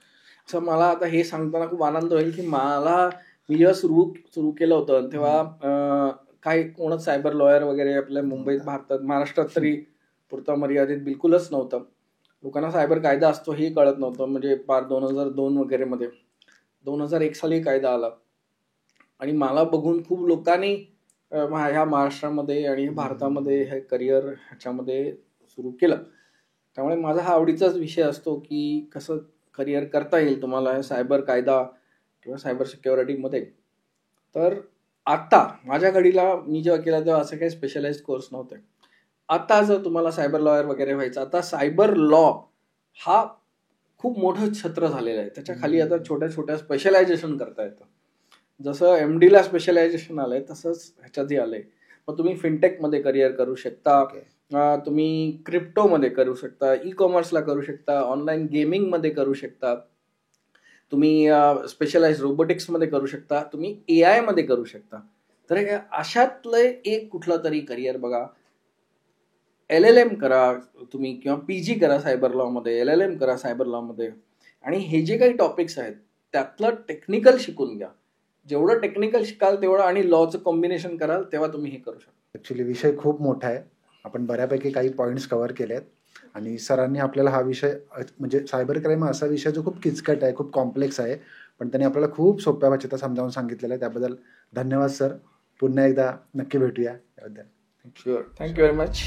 असं मला आता हे सांगताना खूप आनंद होईल की मी जेव्हा सुरू केलं होतं तेव्हा काही कोणच सायबर लॉयर वगैरे आपल्या मुंबईत, भारतात, महाराष्ट्रात तरी पुरता मर्यादित बिलकुलच नव्हतं. लोकांना सायबर कायदा असतो हे कळत नव्हतं. म्हणजे पार 2002 वगैरे मध्ये, 2001 साली कायदा आला आणि मला बघून खूप लोकांनी ह्या महाराष्ट्रामध्ये आणि भारतामध्ये हे करिअर ह्याच्यामध्ये सुरू केलं. त्यामुळे माझा हा आवडीचाच विषय असतो की कसं करिअर करता येईल तुम्हाला सायबर कायदा किंवा सायबर सिक्युरिटीमध्ये. तर आता माझ्या घडीला मी जेव्हा केला तेव्हा असं काही स्पेशलाइज्ड कोर्स नव्हते. आता जर तुम्हाला सायबर लॉयर वगैरे व्हायचं, आता सायबर लॉ हा खूप मोठं छत्र झालेलं आहे. त्याच्या खाली आता छोट्या छोट्या स्पेशलायझेशन करता येतं. जसं MD ला स्पेशलायझेशन आलंय तसंच ह्याच्यातही आलंय. मग तुम्ही फिनटेकमध्ये करिअर करू शकता, तुम्ही क्रिप्टोमध्ये करू शकता, ई-कॉमर्सला करू शकता, ऑनलाईन गेमिंगमध्ये करू शकता, तुम्ही स्पेशलाइज रोबोटिक्समध्ये करू शकता, तुम्ही AI मध्ये करू शकता. तर अशातलं एक कुठलं तरी करिअर बघा. LLM करा तुम्ही किंवा PG करा सायबर लॉमध्ये, LLM करा सायबर लॉमध्ये. आणि हे जे काही टॉपिक्स आहेत त्यातलं टेक्निकल शिकून घ्या. जेवढं टेक्निकल शिकाल तेवढं आणि लॉचं कॉम्बिनेशन कराल तेव्हा तुम्ही हे करू शकता. ऍक्च्युली विषय खूप मोठा आहे. आपण बऱ्यापैकी काही पॉईंट्स कव्हर केलेत आणि सरांनी आपल्याला हा विषय, म्हणजे सायबर क्राईम असा विषय जो खूप किचकट आहे, खूप कॉम्प्लेक्स आहे, पण त्यांनी आपल्याला खूप सोप्या भाषेत समजावून सांगितलेलं आहे. त्याबद्दल धन्यवाद सर. पुन्हा एकदा नक्की भेटूया. त्याबद्दल शुअर. Thank you very much.